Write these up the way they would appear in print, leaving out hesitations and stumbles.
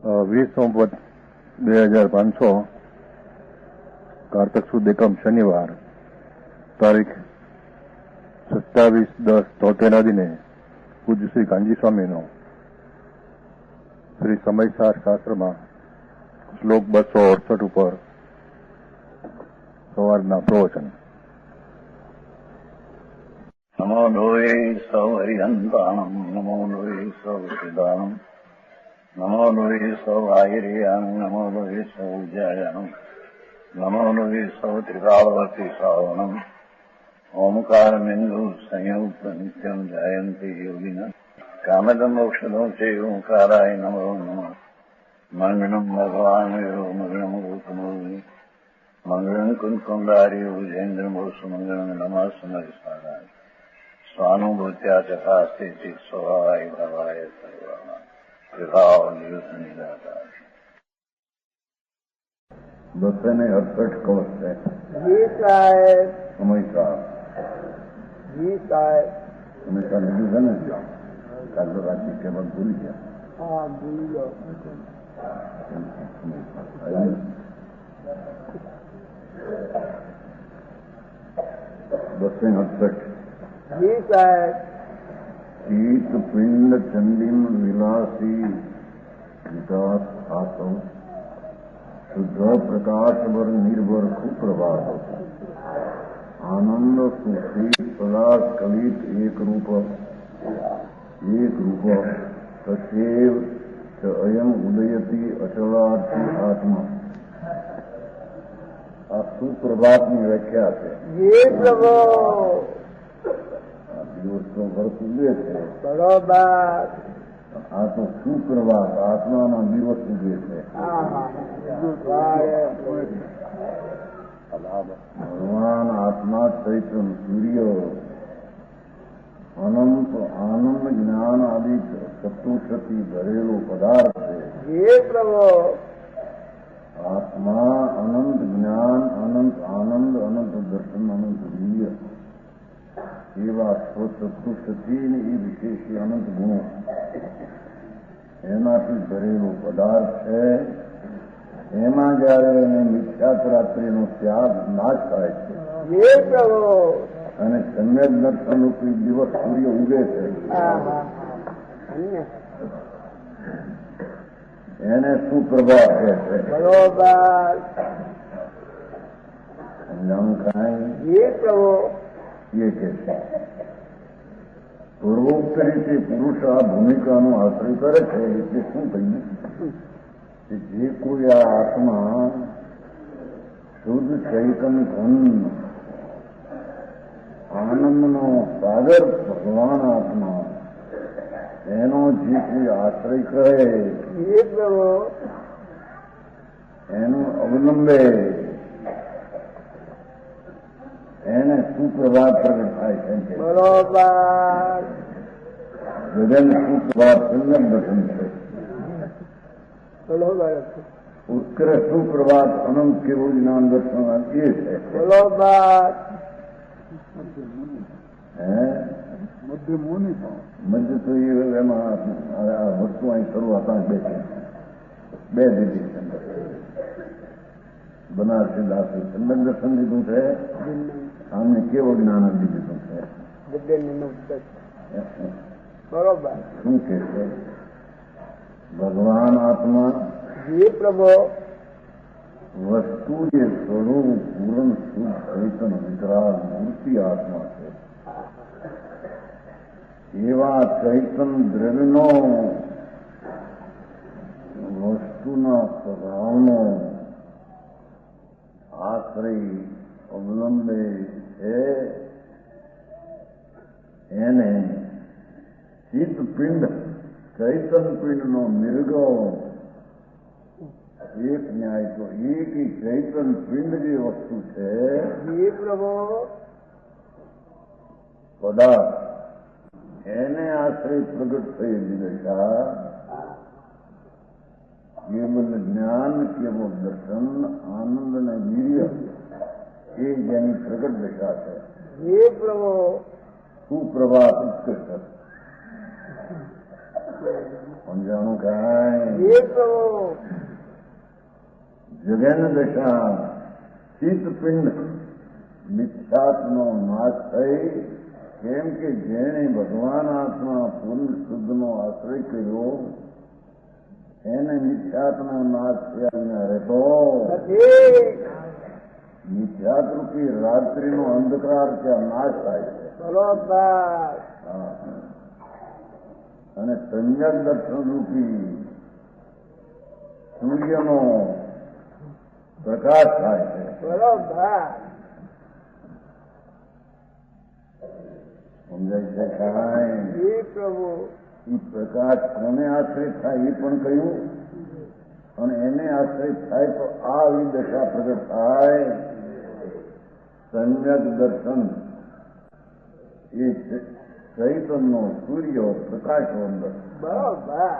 20/9/2500 કારતક સુદ એકમ શનિવાર તારીખ 27/10/73 દિને પૂજ્ય શ્રી કાંજી સ્વામીનો શ્રી સમયસાર શાસ્ત્રમાં શ્લોક 268 ઉપર સવારના પ્રવચન. નમો લોહે સૌ હરિહંતાણમ, નમો લોહે સૌ સિદ્ધાણમ, નમો લોહે સૌ આયર્યાણમ, નમો લોહે સૌ જયાણમ, નમો લોહે સૌ ત્રિકાળવતી શ્રાવણમ, ઓમકારમિંદુ સંયુક્ત નિત્યમ જયંતિ યોગિના કામદમ મોક્ષદો છે ઓંકારાય નમો નમઃ. મંગળમ ભગવાન મંગળમ ગૌતમોની મંગળમ કુંકુંડાર્ય વિજેન્દ્રમો સુમંગળમ નમઃ સમરિસારાય સ્વાનુભૂત્યા ચકાસ્તે ચિત સ્વભાવાય ભવાય સર્વાના વિભાવ નિયુત નિરાકાર. 268 કવચ છે. જી સાહેબ. સમયસાર જી સાહેબ. સમયસાર લીધું છે ને? કાલ તો રાત્રિ ટેબલ ભૂલી ગયા. હા, ભૂલી ગયો. 268. જી સાહેબ. ચિત્ત પિંડ ચંડીમ વિલાસી વિકાસ આસવ શુદ્ધ પ્રકાશ પર નિર્ભર સુપ્રભાત આનંદ સુખી સદા કલિત એક રૂપ તથેવ ચ અયમ ઉદયતી અચલાથી આત્મા. આ સુપ્રભાતની વ્યાખ્યા છે. જી પ્રભુ. આ દિવસનો વર્ષ ઉગે છે બરોબર. આ તો સુપ્રભાત આત્માનો દિવસ ઉગે છે. ભગવાન આત્મા ચૈતન્ય સૂર્ય અનંત આનંદ જ્ઞાન આદિ ચતુર્થથી ભરેલો પદાર્થ છે. જી પ્રભુ. આત્મા અનંત જ્ઞાન, અનંત આનંદ, અનંત દર્શન, અનંત વીર્ય એવા ચતુર્થથી એ વિશેષી અનંત ગુણો એનાથી ભરેલો પદાર્થ છે. એમાં જયારે એને મિથ્યાત્રાત્રિનો ત્યાગ નાશ થાય છે જી પ્રભુ. અને સમ્યક દર્શન રૂપી દિવસ સૂર્ય ઉગે છે એને સુપ્રભાત કહે છે. બરોબર. સમજાણું કાંઈ? જી પ્રભુ. એ કે છે પૂર્વોક્ત રીતે પુરુષ આ ભૂમિકાનો આશ્રય કરે છે. એટલે શું કહીએ કે જે કોઈ આ આત્મા શુદ્ધ ચૈતન ઘન આનંદનો સાગર ભગવાન આત્મા એનો જે કોઈ આશ્રય કરે જી પ્રભુ. એનું અવલંબે એને સુપ્રભાત પ્રગટ થાય છે. બરોબર. ગગન સુપ્રભાત સંગમ દર્શન છે. બરોબર. ઉત્કૃષ્ટ સુપ્રભાત અનંત કેવું જ્ઞાન દર્શન એ છે. બરોબર. મધ્ય તો એમાં આ વસ્તુ અહીં શરૂઆત બે દીધી છે. બનારસી દાસી સંગમ દર્શન લીધું છે, આમને કેવું જ્ઞાન દીધું છે. બરોબર. શું કે છે? ભગવાન આત્મા જી પ્રભુ. વસ્તુ જે સ્વરૂપ પૂર્ણ શુદ્ધ ચૈતન વિકરાળ મૂર્તિ આત્મા છે. એવા ચૈતન દ્રવ્યનો વસ્તુના સ્વભાવનો આશ્રય અવલંબે છે. એને ચિત્તપિંડ ચૈતન પિંડનો નિર્ગો એક ન્યાય તો એક ચૈતન પિંડ જે વસ્તુ છે જી પ્રભુ. પદાર્થ એને આશ્રય પ્રગટ થયેલી દશા કેવલ જ્ઞાન, કેવલ દર્શન, આનંદ અને વીર્ય એ જેની પ્રગટ દશા છે. જી પ્રભુ. સુપ્રભાત ઉત્કૃષ્ટ સમજાણું કાંઈ? હે પ્રભુ જગન દશા ચિત્તપિંડ મિથ્યાત્મનો નાશ થઈ. કેમ કે જેણે ભગવાન આત્મા પૂર્ણ શુદ્ધનો આશ્રય કર્યો એને મિથ્યાત્મનો નાશ થયા રહેતો. નથી. મિથ્યાત્રૂપી રાત્રિનો અંધકાર ત્યાં નાશ થાય છે. બરોબર. હા. અને સંજ્ઞક દર્શન રૂપી સૂર્યનો પ્રકાશ થાય છે. બરોબર. સમજાય છે કાંઈ? હે પ્રભુ એ પ્રકાશ કોને આશ્રિત થાય એ પણ કહ્યું, અને એને આશ્રિત થાય તો આ આવી દશા પ્રગટ થાય. સમ્યક દર્શન એ ચૈતનનો સૂર્ય પ્રકાશો અંદર. બરોબર.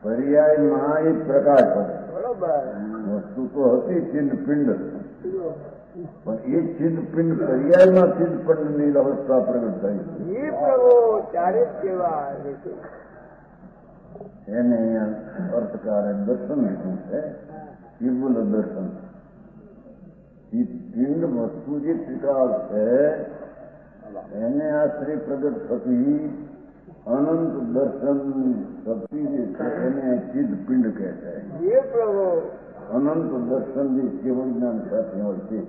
પર્યાયમાં એ પ્રકાશ હતો. બરોબર. વસ્તુ તો હતી ચિદપિંડ, પણ એ ચિદપિંડ પર્યાયમાં ચિદપિંડની અવસ્થા પ્રગટ થઈ. હે પ્રભુ ચારે જ કેવા એને અહીંયા અર્થકારે દર્શન લીધું છે, કેવલ દર્શન. પિંડ વસ્તુ જે ત્રિકાળ છે એને આશ્રય પ્રગટ થતી અનંત દર્શન શક્તિ જે છે એને ચિદ પિંડ કહે છે. હે પ્રભુ અનંત દર્શન જે કેવળ જ્ઞાન સાથે હોય છે.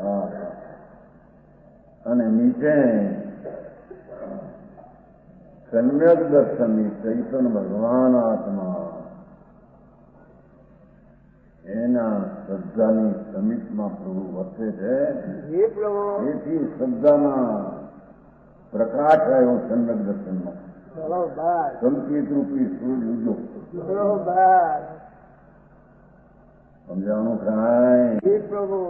હા. અને નીચે સમ્યક દર્શનની ચૈતન ભગવાન આત્મા એના શ્રદ્ધાની સમીપમાં પ્રભુ વર્તે છે. હે પ્રભુ એથી શ્રદ્ધાના પ્રકાશ આવ્યો સમ્યક દર્શનમાં. બરોબર. સંકેત રૂપી સૂર્ય ઉજો. બરોબર. સમજાણું કાંઈ? હે પ્રભુ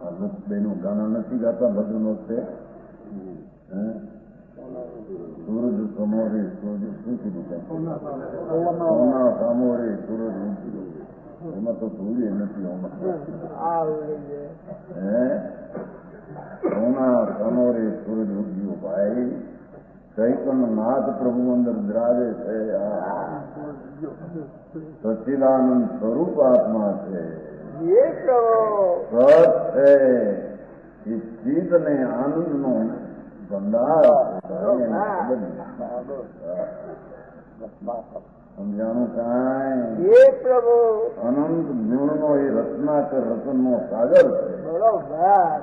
આ લોકબેનું ગાના નથી ગાતા ભજન વખતે? સૂરજ સમોરે સૂરજ શું કીધું? સોના સામોરે સૂરજ ઉગ્યો. એમાં તો સૂર્ય નથી. સોના સમોરે સૂરજ ઉગ્યો. ભાઈ ચૈતન્ય નાથ પ્રભુ અંદર બિરાજે છે. સચ્ચિદાનંદ સ્વરૂપ આત્મા છે. હે પ્રભુ સત છે એ ચિત્ત ને આનંદનો ભંડાર છે. સમજાણું કાંઈ? હે પ્રભુ અનંત ગુણનો એ રત્નાકર રતનનો સાગર છે. બરોબર.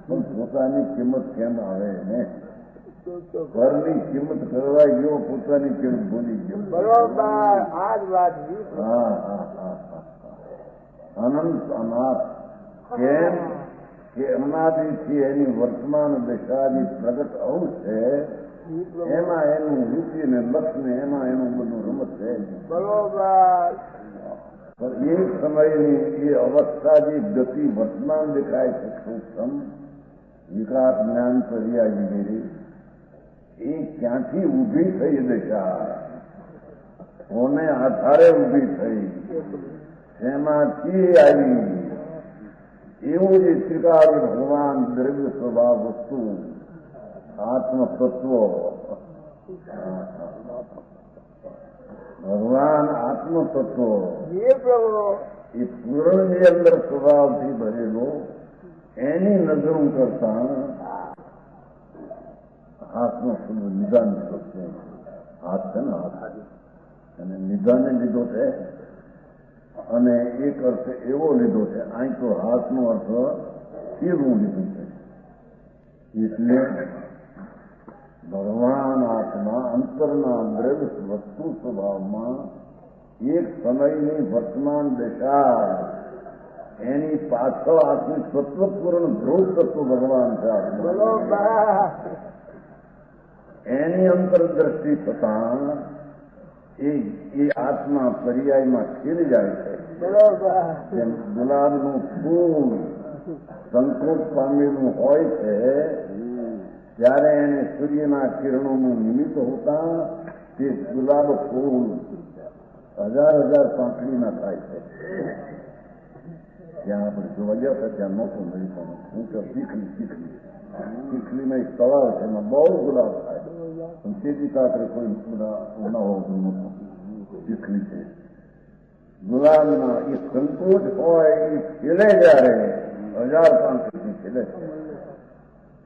પણ પોતાની કિંમત કેમ આવે ને? ઘરની કિંમત કરવા ગયો, પોતાની કિંમત ભૂલી ગયો. બરોબર. આ જ વાત. હા હા હા હા. અનંત અનાથ કેમ કે અનાદિથી એની વર્તમાન દશા જે પ્રગટ આવું છે એમાં એનું રુચિ ને લક્ષ ને એમાં એનું બધું રમત છે. બરોબર. પણ એ સમયની એ અવસ્થા જે ગતિ વર્તમાન દેખાય છે સૂક્ષ્મ વિકાસ જ્ઞાન પર્યાય વગેરે એ ક્યાંથી ઊભી થઈ દશા, કોને આધારે ઊભી થઈ, એમાંથી આવી એવું જે ત્રિકાળી ભગવાન દ્રવ્ય સ્વભાવ વસ્તુ આત્મતત્વ ભગવાન આત્મતત્વ હે પ્રભુ એ પૂરણની અંદર સ્વભાવથી ભરેલો એની નજરું કરતા હાથનો શુદ્ધ નિદાન છે. હાથ છે ને હાથ અને નિદાને લીધો છે અને એક અર્થ એવો લીધો છે. અહીં તો હાથનો અર્થ એવું લીધું છે. એટલે ભગવાન આત્મા અંતરના દ્રવ્ય વસ્તુ સ્વભાવમાં એક સમયની વર્તમાન દશા એની પાછળ આત્મી તત્વપૂર્ણ ધ્રુવ તત્વ ભગવાન છે. બરોબર. એની અંતરદ્રષ્ટિ થતાં એ આત્મા પર્યાયમાં ખીલી જાય છે. બરોબર. જેમ ગુલાબનું ફૂલ સંકોચ પામેલું હોય છે ત્યારે એને સૂર્યના કિરણોનું નિમિત્ત હોતા તે ગુલાબ ફૂલ હજાર પાંખડીના થાય છે. ત્યાં આપણે જોવા ગયા હતા ત્યાં નહોતું મળી પણ હું તો શીખલી શીખલીમાં એક તળાવ છે એમાં બહુ ગુલાબ થાય. સંકેતી કાતરે કોઈ ન હોવું શીખવી છે. ગુલામના એ સંકોચ હોય એ ખીલે જ્યારે 1000 ખીલે છે.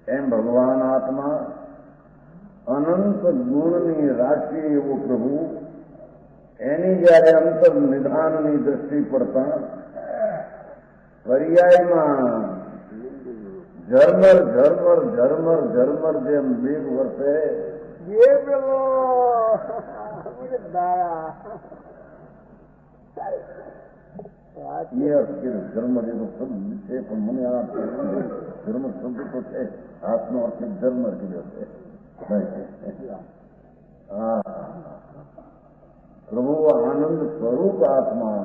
એમ ભગવાન આત્મા અનંત ગુણની રાશિ એવો પ્રભુ એની જયારે અંતર નિધાનની દ્રષ્ટિ પડતા પર્યાયમાં ઝરમર ઝરમર ઝરમર ઝરમર જેમ મેઘ વર્ષે ये प्रभु मुझे दाया એ અર્થ ઝરમર એનો શબ્દ છે પણ મને આ ઝરમર શબ્દ તો છે હાથનો અર્થ ઝરમર કીધો છે. પ્રભુ આનંદ સ્વરૂપ આત્મા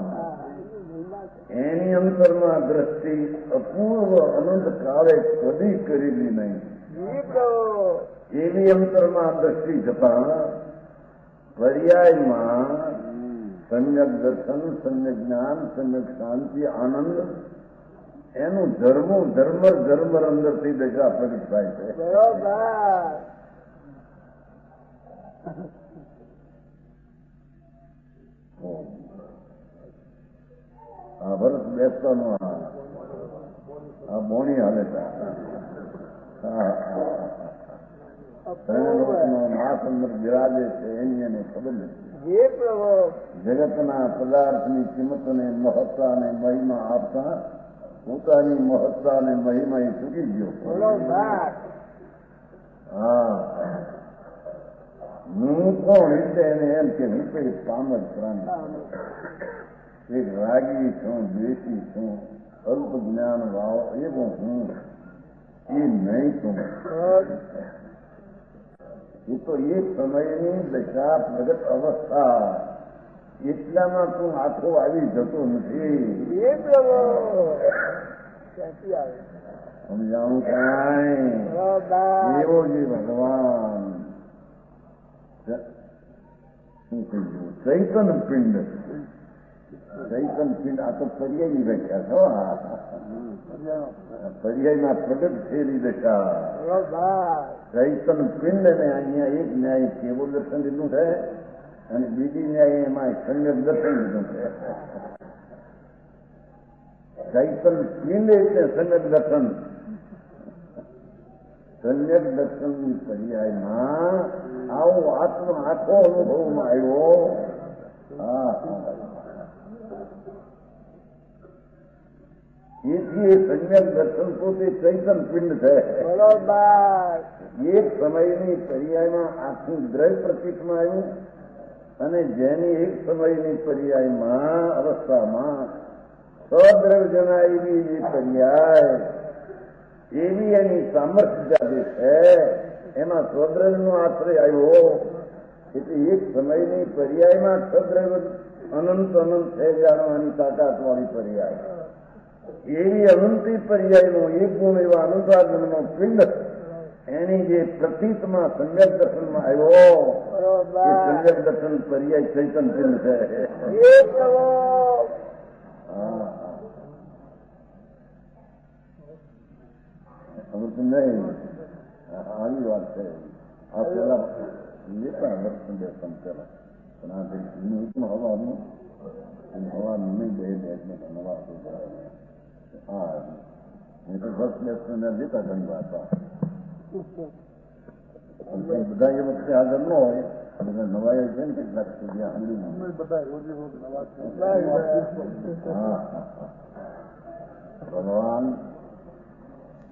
એની અંતરમાં દ્રષ્ટિ અપૂર્વ અનંત કાળે કદી કરેલી નહીં. जी प्रभु એવી અંતરમાં દ્રષ્ટિ જતા પર્યાયમાં સમ્યક દર્શન, સમ્યક જ્ઞાન, સમ્યક શાંતિ, આનંદ એનું ધર્મો ધર્મર ધર્મર અંદરથી દશા પ્રગટ થાય છે. बरोबर આ વર્ષ બેસવાનો આ બોણી હાલે છે. નાથ અંદર બિરાજે છે એની એને ખબર નથી. जी प्रभु જગતના પદાર્થની કિંમતને મહત્તા અને મહિમા આપતા પોતાની મહત્તા અને મહિમા એ ચૂકી ગયો. बरोबर હું કોણ એટલે એને એમ કે હું તો એક કામ જ પ્રાણી, એક રાગી છું, દ્વેષી છું, અલ્પ જ્ઞાન ભાવ એવો હું એ નહીં છું. એ તો એક સમયની દશા પ્રગટ અવસ્થા એટલામાં તું આખો આવી જતો નથી. जी प्रभु कैसी आवे સમજાવું કાંઈ बरोबर એવો જે ભગવાન શું કહ્યું ચૈતન પિંડ, ચૈતન પિંડ આ તો પર્યાયની વ્યાખ્યા છો. પર્યાયમાં પ્રગટ થયેલી દશા बरोबर ચૈતન પિંડ ને અહીંયા એક ન્યાય કેવું દર્શન લીધું છે અને બીજી ન્યાય એમાં સમ્યક દર્શન લીધું છે. ચૈતન પિંડ એટલે સમ્યક દર્શન. સમ્યક દર્શનની પર્યાયમાં આવો આત્મ આખો અનુભવમાં આવ્યો. એથી એ સમ્યક દર્શન પોતે ચૈતન પિંડ છે. बरोबर એક સમયની પર્યાયમાં આખું દ્રવ્ય પ્રતીકમાં આવ્યું અને જેની એક સમયની પર્યાયમાં અવસ્થામાં સદ્રવ્ય જણાયેલી જે પર્યાય એવી એની સામર્થ્ય જે છે એમાં સ્વદ્રવ્યનો આશ્રય આવ્યો એટલે એક સમયની પર્યાયમાં સદ્રવ્ય અનંત અનંત છે જાણવાની તાકાતવાળી પર્યાય એવી અનંતી પર્યાયનો એક ગુણ એવા અનુસાધનનો પિંડ એની જે પ્રતીતમાં સમ્યક દર્શનમાં આવ્યો એ बरोबर સમ્યક દર્શન પર્યાય ચૈતન પિંડ છે. जी प्रभु ખબર તો નહીં આવી વાત છે. આ પેલા લેતા દર્શન દર્શન પેલા પણ આ હવાનું હવાનું નહીં બે નવા હા એ તો દર્શન દર્શન લેતા ઘણી વાત બધા એ વખતે હાજર ન હોય બધા નવાઈ છે ને કેટલાક સુધી સાંભળી ભગવાન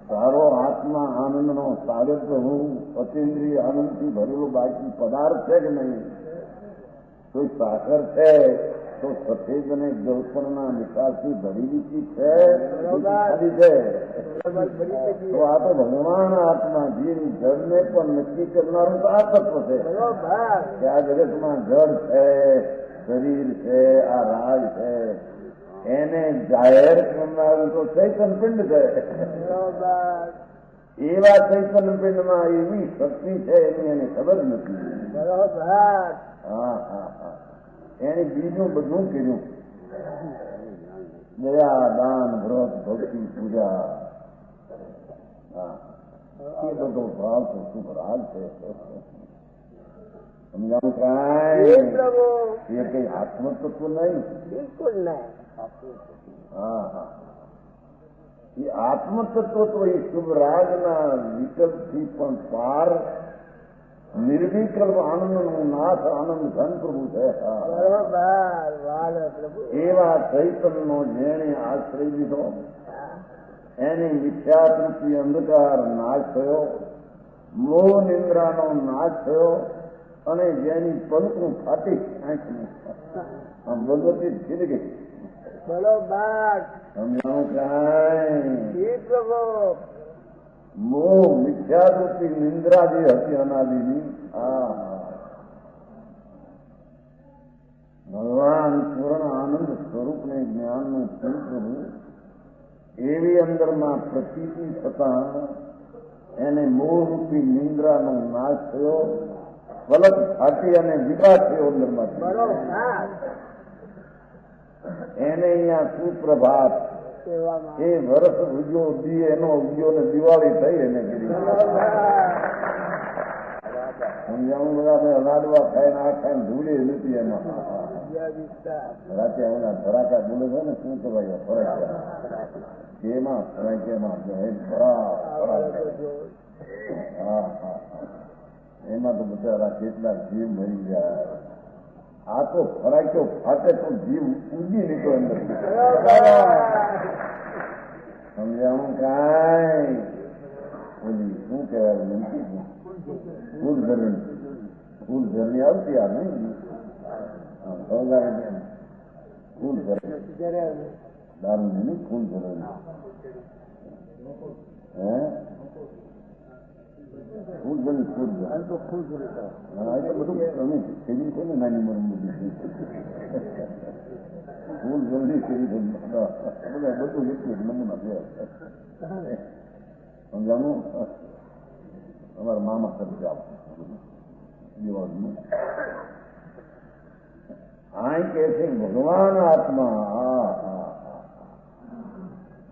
સારો આત્મા આનંદનો સાગર પ્રભુ અતિન્દ્રિય આનંદથી ભરેલો બાકી પદાર્થ છે કે નહીં? કોઈ સાકર છે તો સફેદ અને ગૌપણના નિકાલથી ભરેલી ચીજ છે ખાલી છે. તો આ તો ભગવાન આત્મા જીવ જળને પણ નક્કી કરનારું તો આ તત્વ છે बरोबर કે આ જગતમાં જળ છે, શરીર છે, આ રાજ છે, એને જાહેર કરનારું તો ચૈતન પિંડ છે. बरोबर એવા ચૈતન પિંડમાં એવી શક્તિ છે એની એને ખબર નથી. बरोबर એને બીજું બધું કર્યું દયા, દાન, વ્રત, ભક્તિ, પૂજા એ બધો ભાવ તો શુભ રાગ છે. સમજાવું હે કાંઈ પ્રભુ એ કઈ આત્મતત્વ નહીં. બિલકુલ નહીં. હા હા, એ આત્મતત્વ તો એ શુભ રાજના વિકલ્પથી પણ પાર નિર્વિકલ્પ આનંદનું નાથ આનંદ ધન પ્રભુ છે. બરોબર. વાલ પ્રભુ. એવા ચૈતનનો જેણે આશ્રય લીધો એની મિથ્યાતૃપ્તિ અંધકાર નાશ થયો, મોહ નિંદ્રાનો નાશ થયો, અને જેની પલકું ફાટી આંખનું આમ ભગવતી ખીલી ગઈ. બરોબર. સમજાવું કાંઈ હે પ્રભુ મોહ મિથ્યાતૃપ્તિ નિંદ્રા જે હતી અનાદિની, આ ભગવાન પૂર્ણ આનંદ સ્વરૂપને જ્ઞાનનું પ્રભુ એવી અંદરમાં પ્રતીતિ થતા એને મોહરૂપી નિંદ્રાનો નાશ થયો, પલક ફાટી અને વિકાસ થયો અંદરમાં. બરોબર. એને અહીંયા સુપ્રભાત સેવામાં. એ વર્ષ ઉજ્યો દી એનો ઉજ્યો ને દિવાળી થઈ એને કરી. સમજાવું બધા લાડવા ખાઈને આ ખાઈને ધૂળી નથી એમાં. રાતે ઓલા ધડાકા બોલે છે ને શું કહેવાય ફરાક્યા, એમાં ફરાક્યામાં હા હા, એમાં તો બચારા કેટલા જીવ મરી ગયા. આ તો ફરાક્યો ફાટે તો જીવ ઉડી નીકળો અંદર. સમજાવું કાંઈ ઓલી શું કહેવાય ફૂલ ધરણી આવતી આ નહીં ફૂલ ધરણી દારૂ નહીં ફૂલ ધરણી હે ફૂલ ધરણી હા એ તો બધું તમે ખેડી છે ને નાની ઉંમર બધી ફૂલ ધરણી ખેડી બધા બધું એટલું નમૂના છે. સમજાનું અમારા મામા સબ્જી આપવું દિવાળીનું આ કે છે ભગવાન આત્મા. હા હા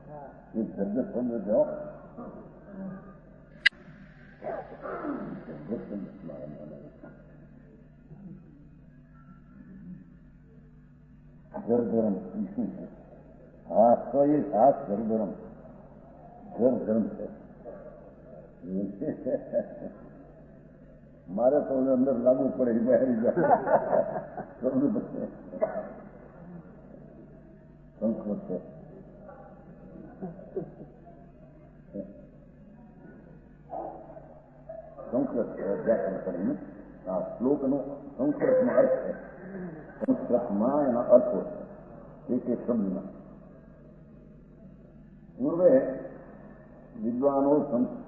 હા, એ શબ્દ સમજો. ઘરધર્મ શું છે? હા તો એ ખાસ ઘરધર્મ છે. મારે તો અંદર લાગુ પડે બહાર સંસ્કૃત છે. સંસ્કૃત વ્યાકરણ કરીને આ શ્લોકનો સંસ્કૃતમાં અર્થ છે. સંસ્કૃતમાં એના અર્થો છે એક એક શબ્દના. પૂર્વે વિદ્વાનો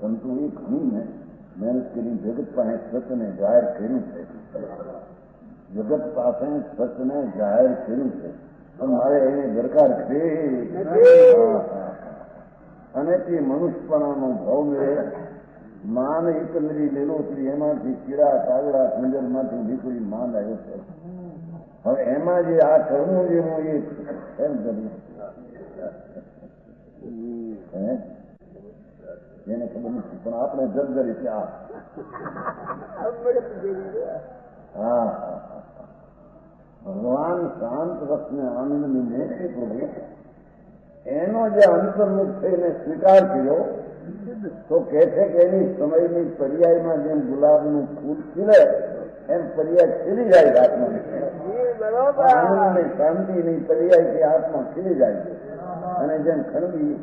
સંતોએ ઘણીને મહેનત કરી જગત પાસે સત્યને જાહેર કર્યું છે. જગત પાસે સત્યને જાહેર કર્યું છે પણ મારે એને દરકાર છે. અને તે મનુષ્યપણાનો ભાવ મળે. માન એકંદરી લીલોતરી એમાંથી કીડા કાગડા ખંજરમાંથી નીકળી માન આવ્યો છે. હવે એમાં જે આ કરવું જેવું એ એમ કર્યું એને ખબર નથી પણ આપણે જબજરી છે. હા ભગવાન શાંત રસને આનંદની મોટી પ્રભુ એનો જે અંતર્મુખ થઈને સ્વીકાર કર્યો તો કહે છે કે એની સમયની પર્યાયમાં જેમ ગુલાબનું ફૂલ ખીલે એમ પર્યાય ખીલી જાય આત્માની. આનંદની શાંતિની પર્યાયથી આત્મા ખીલી જાય છે. અને જેમ ખણવી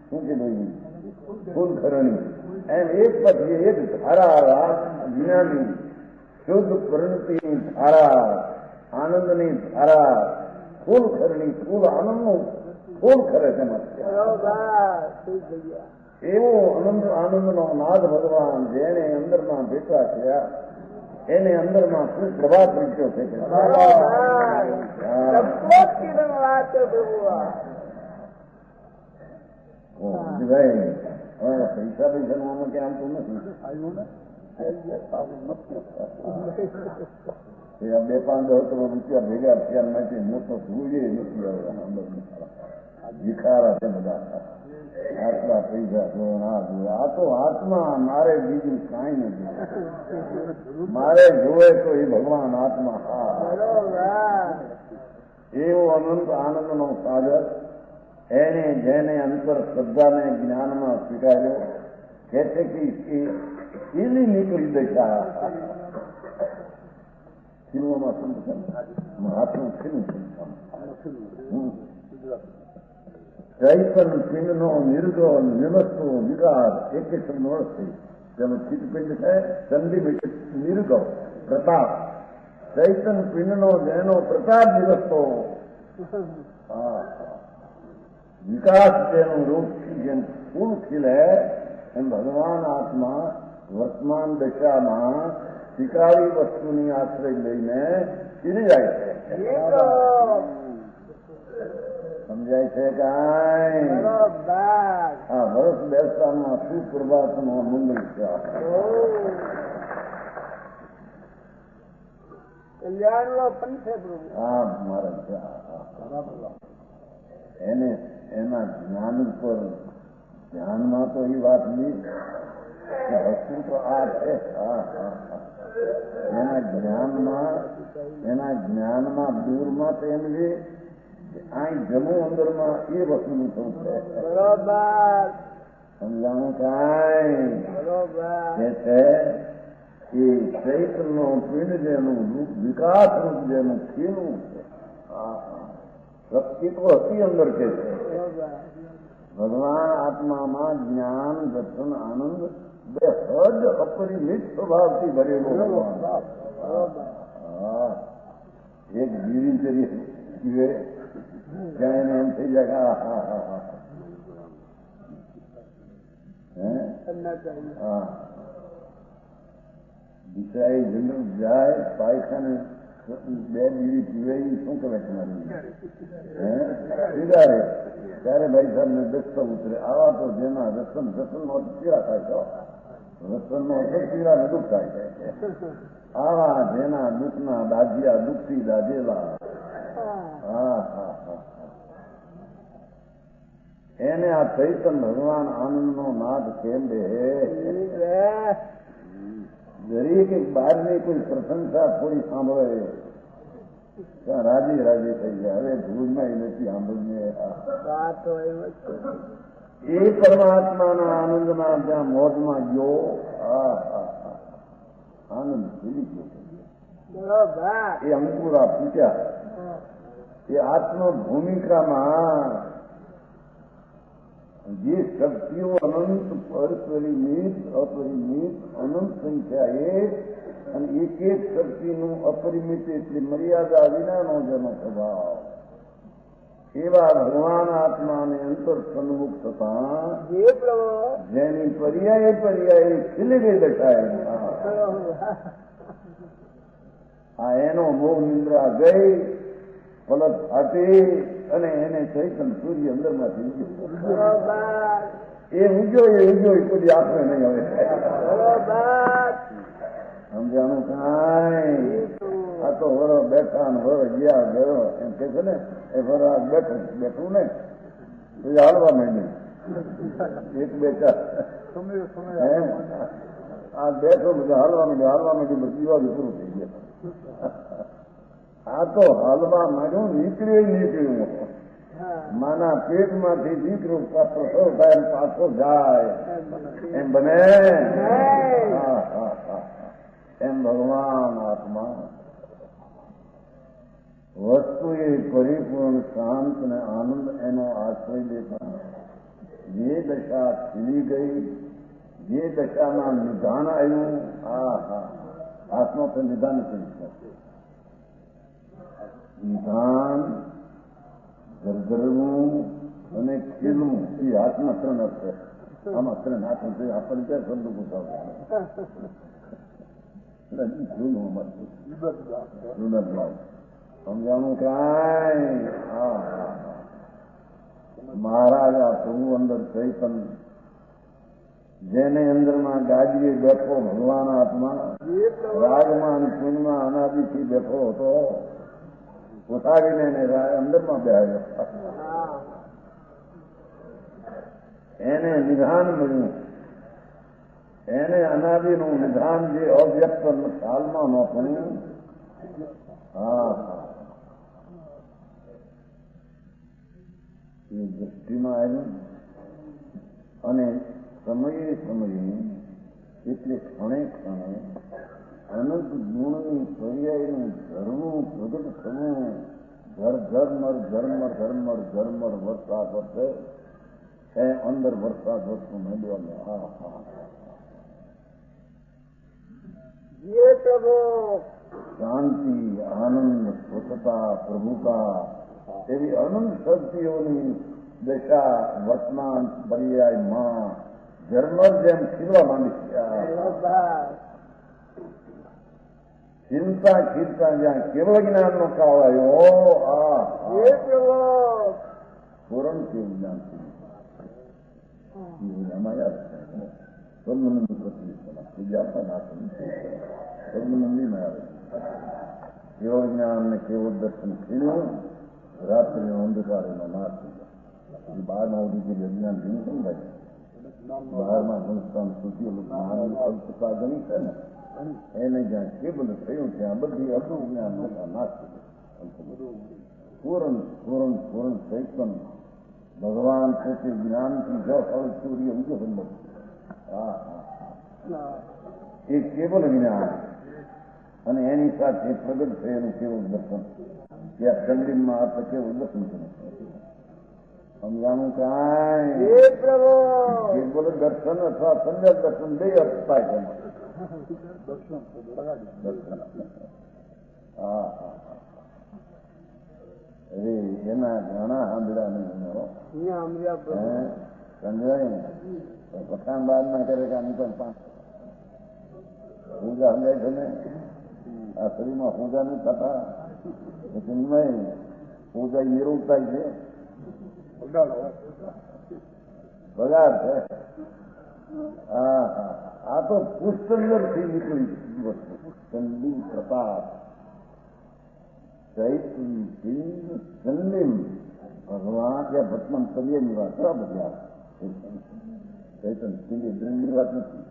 શું કીધું ફૂલ ખરણી એમ એક પછી એક ધારા જ્ઞાની શુદ્ધ પ્રણતિની ધારા આનંદની ધારા ફૂલ ખરણી ફૂલ આનંદનું ફૂલ ખરે તેમાં એવો આનંદનો નાદ ભગવાન જેને અંદરમાં ભેટા થયા એને અંદરમાં શું પ્રભાત રીત્યો છે. પૈસા પૈસાનું આમાં ક્યાં આવતું નથી. બે પાંચ રૂપિયા ભેગા થયા માટે મોટો જોઈએ નથી. ભિખારા છે બધા આટલા પૈસા જો ના જોવે. આ તો આત્મા, મારે બીજું કાંઈ નથી. મારે જોવે તો એ ભગવાન આત્મા. હા, બરોબર. એવો અનંત આનંદનો સાગર એને જેને અંતર શ્રદ્ધાને જ્ઞાનમાં સ્વીકાર્યો કહે છે કે ખીલી નીકળી દશા. ખીલવામાં સંતમ હાથનું ખીલું સંતમ ચૈતન પિંડનો નિર્ગો નિવસ્તો વિકાર એક શબ્દ મળશે. તેનો ચિત્તપિંડ છે ચંડી નિર્ગો પ્રતાપ. ચૈતન પિંડનો જેનો પ્રતાપ દિવસતો વિકાસ જેનું રૂપથી જેમ ફૂલ ખીલે એમ ભગવાન આત્મા વર્તમાન દશામાં શિકારી વસ્તુની આશ્રય લઈને ખીલી જાય છે. સમજાય છે કાંઈ? હા, વર્ષ બેસતામાં સુપ્રભાતનો મંગલ છે. કલ્યાણનો પંથ છે પ્રભુ. હા મારા એને એના જ્ઞાન ઉપર ધ્યાનમાં તો એ વાત નહીં કે વસ્તુ તો આ છે. હા હા હા, એના જ્ઞાનમાં દૂરમાં તો એમ છે અહીં જમું અંદરમાં એ વસ્તુનું થવું છે. બરોબર. સમજાણું કાંઈ? બરોબર. એ છે એ ચૈતનનો પિંડ જેનું રૂપ વિકાસ રૂપ જેનું ખીલું છે. શક્તિ તો હતી અંદર કે છે. ભગવાન આત્મામાં જ્ઞાન દર્શન આનંદ બે હદ અપરિમિત સ્વભાવથી ભરેલો ભગવાન. એક જીવી કરીએ ત્યાં એને એમ થઈ જાય હા દિશાએ જંગલ જાય પાયખાને બે બીડી પીવે શું કરે તમારી પીડારે ત્યારે ભાઈ સાહેબ ને દસ્તો ઉતરે. આવા તો જેના રસનનો પીડા થાય છે. રસનનો પીડા ને દુઃખ થાય છે. આવા જેના દુઃખના દાજિયા દુઃખથી દાજેલા હા હા હા એને આ ચૈતન ભગવાન આનંદનો નાદ કેમ દે. દરેક બહારની કોઈ પ્રશંસા થોડી સાંભળે ત્યાં રાજી રાજી થઈ જાય. હવે ભૂલમાં નથી સાંભળીએ. એ પરમાત્માના આનંદના ત્યાં મોજમાં ગયો. આનંદ ખીલી ગયો. એ અંકુરા ફૂટ્યા. એ આત્મ ભૂમિકામાં જે શક્તિઓ અનંત અપરિમિત અનંત સંખ્યા એક અને એક એક શક્તિનું અપરિમિત એટલે મર્યાદા વિનાનો જેનો સ્વભાવ એવા ભગવાન આત્માને અંતર સન્મુખ થતા જેની પર્યાય ખીલી ગઈ દશાય. આ એનો મોહ નિંદ્રા ગઈ પલક ફાટી અને એને ચૈતન સૂર્ય અંદરમાંથી ઉગ્યો. એ ઉગ્યો કોઈ આપણે નહીં હવે સમજાણું કાંઈ. આ તો વરો બેઠા ને વરો ગયા ગયો એમ કે છે ને એ વરો બેઠું ને તો હાલવા માંડ્યું એક બે ચાર આ બેઠો બધા હાલવા માંડ્યું બધી દિવાળી પૂરું થઈ ગયા. આ તો હાલવા માંડ્યું નીકળ્યું માના પેટમાંથી દીકરું પ્રસવ થાય પાછો જાય એમ બને. એમ ભગવાન આત્મા વસ્તુ એ પરિપૂર્ણ શાંત ને આનંદ એનો આશ્રય લેતા જે દશા ખીલી ગઈ, જે દશામાં નિધાન આવ્યું. આત્મા તો નિધાન કરી શકે. નિધાન ગરગરવું અને ખીલવું એ હાથમાં ત્રણ અર્થ છે. આમાં ત્રણ હાથ આપણને ક્યાં શબ્દ પૂછાવતા સમજાણું કાંઈ. મહારાજ આ પ્રભુ અંદર ચૈતન જેને અંદરમાં ગાદીએ બેઠો ભગવાન આત્મા રાગમાં અને પુણ્યમાં અનાદિથી બેઠો હતો ઉઠાવીને એને અંદરમાં બેહાડ્યો. એને નિધાન મળ્યું. એને અનાદિનું નિધાન જે અવ્યક્ત કાલમાં ન પડ્યું. હા એ દૃષ્ટિમાં આવ્યું. અને સમયે સમયે એટલે ક્ષણે ક્ષણે અનંત ગુણની પર્યાયનું ધર્મનું પ્રગટ થવું. ઝરમર ઝરમર ઝરમર ઝરમર વરસાદ વરસે એ અંદર વરસાદ વરસું મેળવ્યો. હા હા ये प्रभु શાંતિ, આનંદ, સ્વચ્છતા, પ્રભુતા એવી અનંત શક્તિઓની દશા વર્તમાન પર્યાયમાં ઝરમર જેમ ખીલવા માંડી છે. ચિંતા ખીલતા જ્યાં કેવળ જ્ઞાનનો કાળ આવ્યો. ये प्रभु પૂરણ કેવું જ્ઞાન એમાં યાદ થાય સ્વર્ણનંદ પૂજા સ્વર્ણનંદીમાં આવે કેવળ જ્ઞાન ને કેવળ દર્શન ખીલ્યું. રાત્રિનો અંધકારેનો નાશ થઈ જાય. બહારમાં ઉડી અજ્ઞાન ભીનું સમજાય. બહારમાં સંસ્થાન સૂચિયેલું જ્ઞાન કલ્પતા ગણી છે ને એને જ્યાં કેબલ થયું ત્યાં બધી અડધું જ્ઞાન નાશ થઈ જાય. પૂરણ પૂરણ પૂરણ ચૈતન ભગવાન પોતે જ્ઞાનથી જ ફળ સૂર્ય ઉગે સંબંધ. હા હા એ કેવલ જ્ઞાન અને એની સાથે પ્રગટ થયેલું કેવું દર્શન. ત્યાં સંગીતમાં આપણે કેવું દર્શન થયું સમજાનું કાંઈ. ये प्रभु કેવલ દર્શન અથવા સંજ્ઞ દર્શન બે અર્થ થાય છે. હા હા અરે એના ઘણા સાંભળ્યા નહીં. यहाँ अमरिया प्रभु સમજાય પઠાણ બાદમાં કરે કે આની પણ પૂજા સમજાય છે ને. આ શરીરમાં પૂજા નહીં થતા નહીં. પૂજા નિરૂપતા છે, પગાર છે. હા હા આ તો પુષ્પંદરથી નીકળી વસ્તુ. ચંદી પ્રતાપ ચંદીમ ભગવાન ત્યાં ભટમન કલિયાની વાત બધા ચૈતન ચંદી દ્રંડની વાત નથી.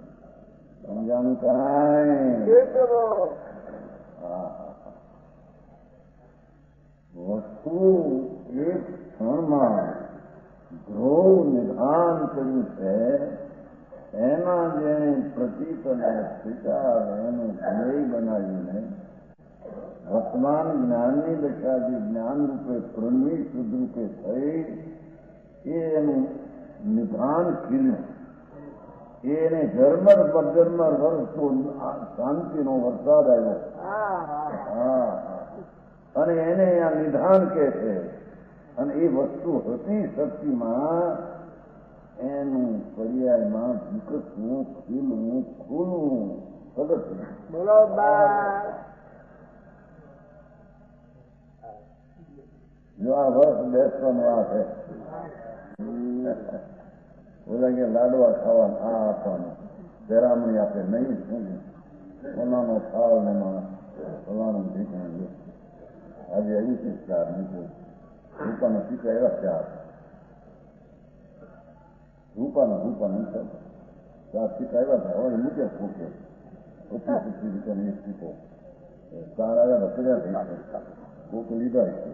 સમજાનું કાંઈ. ये प्रभु વસ્તુ એક ક્ષણમાં ધ્રુવ નિધાન કર્યું છે. એના જેને પ્રતીક અને સ્વીકાર એનું ધ્યેય બનાવીને વર્તમાન જ્ઞાનની દશા જે જ્ઞાન રૂપે પ્રણવી શુદ્ધ રૂપે થઈ એ એનું નિધાન ખીલ્યું. એને ઝરમર પર ઝરમર વરસતો શાંતિનો વરસાદ આવ્યો. હા અને એને અહીંયા નિધાન કહે છે. અને એ વસ્તુ હતી શક્તિમાં એનું પર્યાયમાં વિકસવું, ખીલવું, ખુલવું પ્રગટ. बोलो बात જો આ વર્ષ બેસવાનું આ છે. બોલા કે લાડવા ખાવાનું આ આપવાનું પેરામણી આપે નહીં. શું સોનાનો થાળ ને સોનાનું ઢીકણું. આજે આવી છે ચાર નીકળ્યું. રૂપાના પીકા એવા ચાર રૂપાના ચાર પીકા એવા થાય. હવે મૂકે ફૂકે 25 રૂપિયાની એક પીકો ચાર આવ્યા પડ્યા થઈ છે. કોક લીધા છે.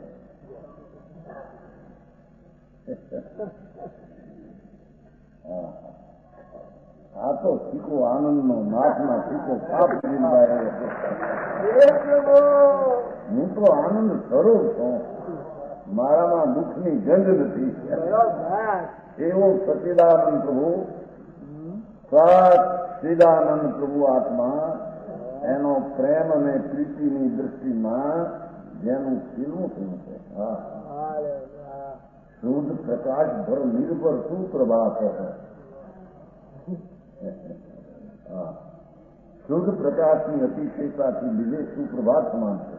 આ તો શીખો આનંદનો નાથના શીખો પાપ ये प्रभु હું તો આનંદ સ્વરૂપ છું. મારામાં દુઃખની ગંધ નથી. बोलो बात એવો સચિદાનંદ પ્રભુ સચિદાનંદ પ્રભુ આત્મા એનો પ્રેમ અને પ્રીતિની દૃષ્ટિમાં જેનું ખીલવું થયું છે. હા हालेलुया શુદ્ધ પ્રકાશ ભર નિર્ભર સુપ્રભાત શુદ્ધ પ્રકાશની અતિશયતાથી લીધે સુપ્રભાત સમાન છે.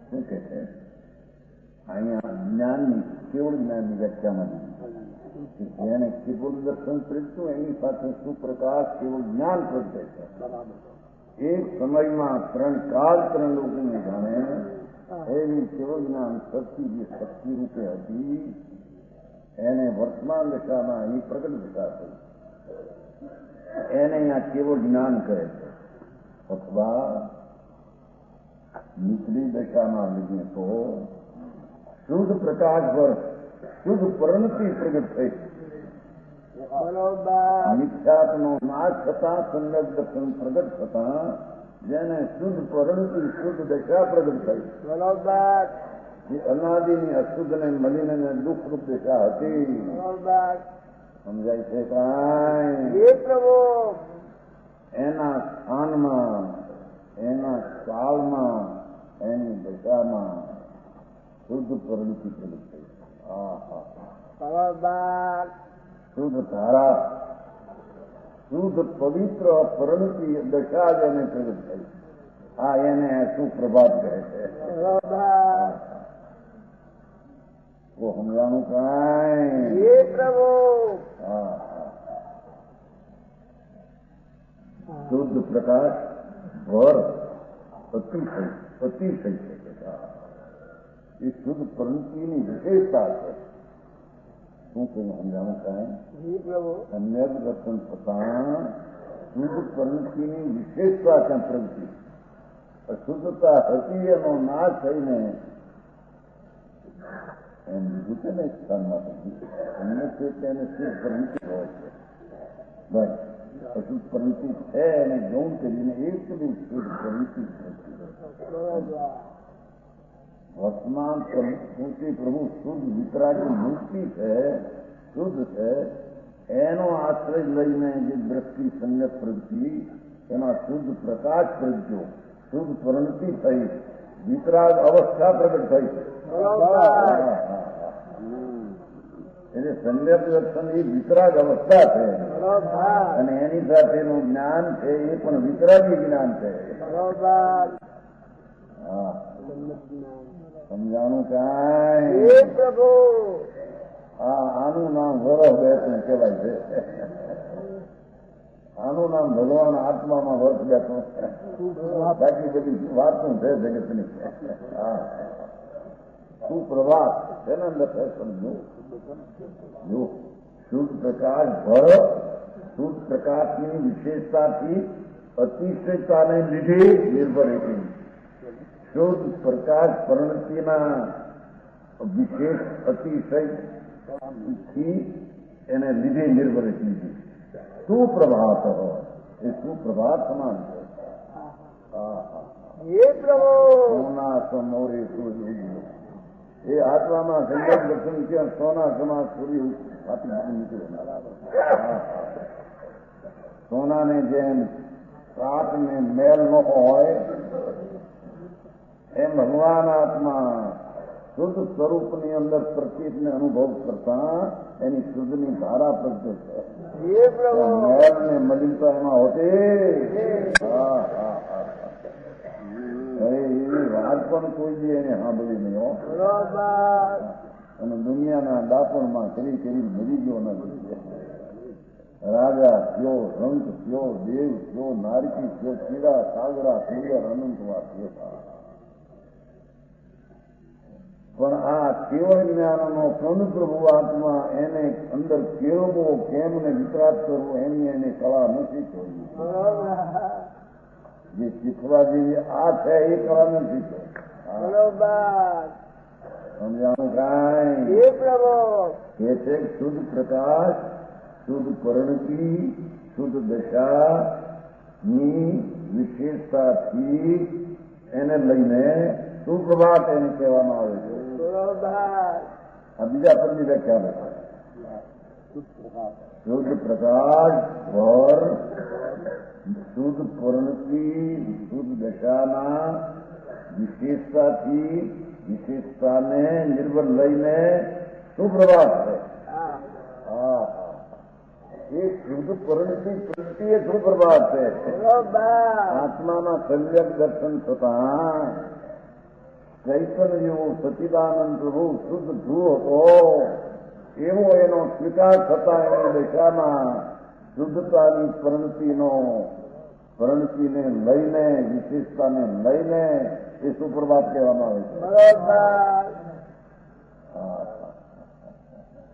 શું કે છે અહીંયા જ્ઞાનની કેવળ જ્ઞાનની વ્યાખ્યામાં જેને કેવળ દર્શન પ્રગટ્યું એની સાથે સુપ્રકાશ કેવળ જ્ઞાન પ્રગટે છે. એક સમયમાં ત્રણ કાળ ત્રણ લોકોને જાણે એવી કેવળ જ્ઞાન શક્તિ જે શક્તિ રૂપે હતી એને વર્તમાન દશામાં એની પ્રગટ દશા થઈ, એને અહીંયા કેવો જ્ઞાન કહે છે. અથવા નીચલી દશામાં લઈએ તો શુદ્ધ પ્રકાશ પર શુદ્ધ પરિણતિ પ્રગટ થઈ. મિથ્યાત્વનો નાશ થતા સમ્યક દર્શન પ્રગટ થતા જેને શુદ્ધ પરિણતિ શુદ્ધ દશા પ્રગટ થઈ. જે અનાદિની અશુદ્ધ ને મલિન ને દુઃખરૂપ દશા હતી. સમજાય છે કાંઈ? એના સ્થાનમાં એના કાળમાં એની દશામાં શુદ્ધ પરિણતિ પ્રગટ થઈ. શુદ્ધ ધારા શુદ્ધ પવિત્ર પરિણતિ દશા જ એને પ્રગટ થઈ. આ એને સુપ્રભાત કહે છે. તો સમજાનું કાંઈ? શુદ્ધ પ્રકાશ ભર અતિશય છે. એ શુદ્ધ પરિણતિની વિશેષતા છે. શું કહ્યું? સમજાનું કાંઈ? સમ્યક દર્શન થતા શુદ્ધ પરિણતિની વિશેષતા ત્યાં પ્રગતિ. અશુદ્ધતા હતી એનો નાશ થઈને એમ બીજું છે ને સ્થાનમાં એમને છે કે એને શુદ્ધ પરિણતિ હોય છે. બસ અશુદ્ધ પરિણતિ છે એને ગૌણ કરીને એક બી શુદ્ધ પરિણતિ. વર્તમાન મૂર્તિ પ્રભુ શુદ્ધ વિતરાગની મૂર્તિ છે, શુદ્ધ છે. એનો આશ્રય લઈને જે દ્રષ્ટિ સમ્યક પ્રગતિ એમાં શુદ્ધ પ્રકાશ પ્રગટ્યો, શુદ્ધ પરિણતિ થઈ, વિતરાગ અવસ્થા પ્રગટ થઈ. એટલે સમ્યક દર્શન એ વિતરાગ અવસ્થા છે અને એની સાથેનું જ્ઞાન છે એ પણ વિતરાગી જ્ઞાન છે. હા, સમજાણું કાંઈ? આનું નામ વરહ બેસવું કહેવાય છે. આનું નામ ભગવાન આત્મામાં વર્ષ બેઠો. બાકી બધી વાતું છે જગતની. સુપ્રભાત તેના અંદર સમજો. જો શુદ્ધ પ્રકાશ ભર શુદ્ધ પ્રકાશની વિશેષતાથી અતિશયતાને લીધે નિર્ભર હતી. શુદ્ધ પ્રકાશ પરિણતિના વિશેષ અતિશયથી એને લીધે નિર્ભર હતી. સુપ્રભાત એ સુપ્રભાત સમાન છે. સોના સમોરે સૂર્ય એ આત્મામાં સંગત દર્શન ત્યાં સોના સમા સૂર્ય નીકળે. સોનાને જેમ કાચને મેલ ન હોય એમ ભગવાન આત્મા શુદ્ધ સ્વરૂપની અંદર પ્રતીકને અનુભવ કરતા એની શુદ્ધની ધારા પ્રગટે છે. મેલ ને મલિનતા એમાં હોતી. એવી વાત પણ કોઈ બી એને સાંભળી નહીં હો. અને દુનિયાના દાપણમાં કરી મરી ગયો નથી. રાજા થયો, રંગ થયો, દેવ થયો, નારકી થયો, કીડા સાગરા સુંદર અનંતમાં થયો. પણ આ કેવળ જ્ઞાનનો કણ પ્રભુ આત્મા એને અંદર કેળવો કેમ ને વિતરાગ કરવો એની એને કળા નથી શીખવી. જે શીખવા જેવી આ છે એ કળા નથી શીખવી. સમજાણું કાંઈ? એ છે શુદ્ધ પ્રકાશ શુદ્ધ પરિણતિ શુદ્ધ દશાની વિશેષતાથી એને લઈને સુપ્રભાત એને કહેવામાં આવે છે. આ બીજા પદની વ્યાખ્યા શુદ્ધ પ્રકાશ ભર શુદ્ધ પરિણતિ શુદ્ધ દશાના વિશેષતાથી વિશેષતાને નિર્ભર લઈને સુપ્રભાત છે. એ શુદ્ધ પરિણતિ પ્રત્યે સુપ્રભાત છે. આત્માના સમ્યક દર્શન થતા ચૈતન્ય જેવો સચિદાનંદ પ્રભુ શુદ્ધ ધ્રુવ હતો એવો એનો સ્વીકાર થતા એની દશામાં શુદ્ધતાની પરિણતિને લઈને વિશેષતાને લઈને એ સુપ્રભાત કહેવામાં આવે છે.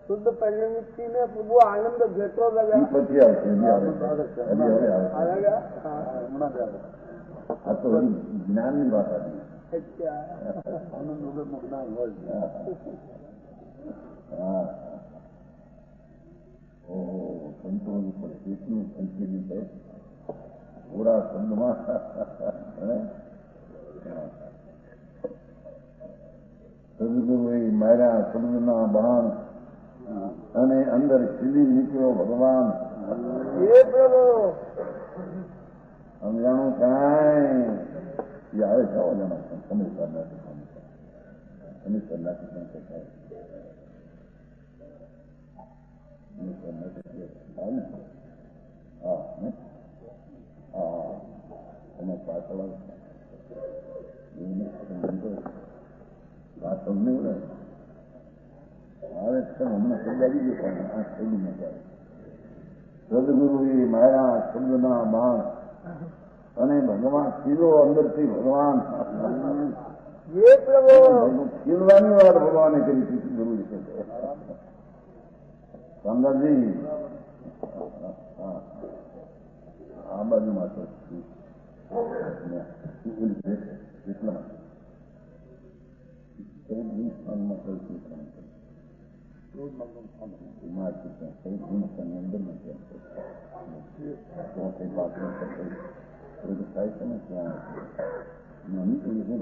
શુદ્ધ પરિણતિ ને પ્રભુ આનંદ જેટલો એ લગા પછી આવશે હજી આવે છે. હજી હવે આવે છે. આ તો જ્ઞાનની વાત હતી. આનંદ વગરનું જ્ઞાન હોય. હા ઓહો સંતોની પર કેટલું સંકેલી છે થોડા શબ્દમાં. સદગુરુએ માર્યા શબ્દના બાણ અને અંદર ખીલી નીકળ્યો ભગવાન. હે પ્રભુ સમજાણું કાંઈ એ આવે છે ઓલામાં સમીક્ષા નથી સમીક્ષા નથી થાય અને પાછળ પાછળ નહીં ને આવે છે હમણાં સમજાવી ગયું પણ આ છેલ્લું મજા સદગુરુ એ માયા શબ્દના બાણ અને ભગવાન ખીલો અંદરથી ભગવાન હે પ્રભુ ખીલવાની વાત ભગવાને કરી હતી જરૂર છે સંદાજી આ બાજુમાં તો એટલા સ્થાનમાં કઈ થાય છે ને ત્યાં કીધું છે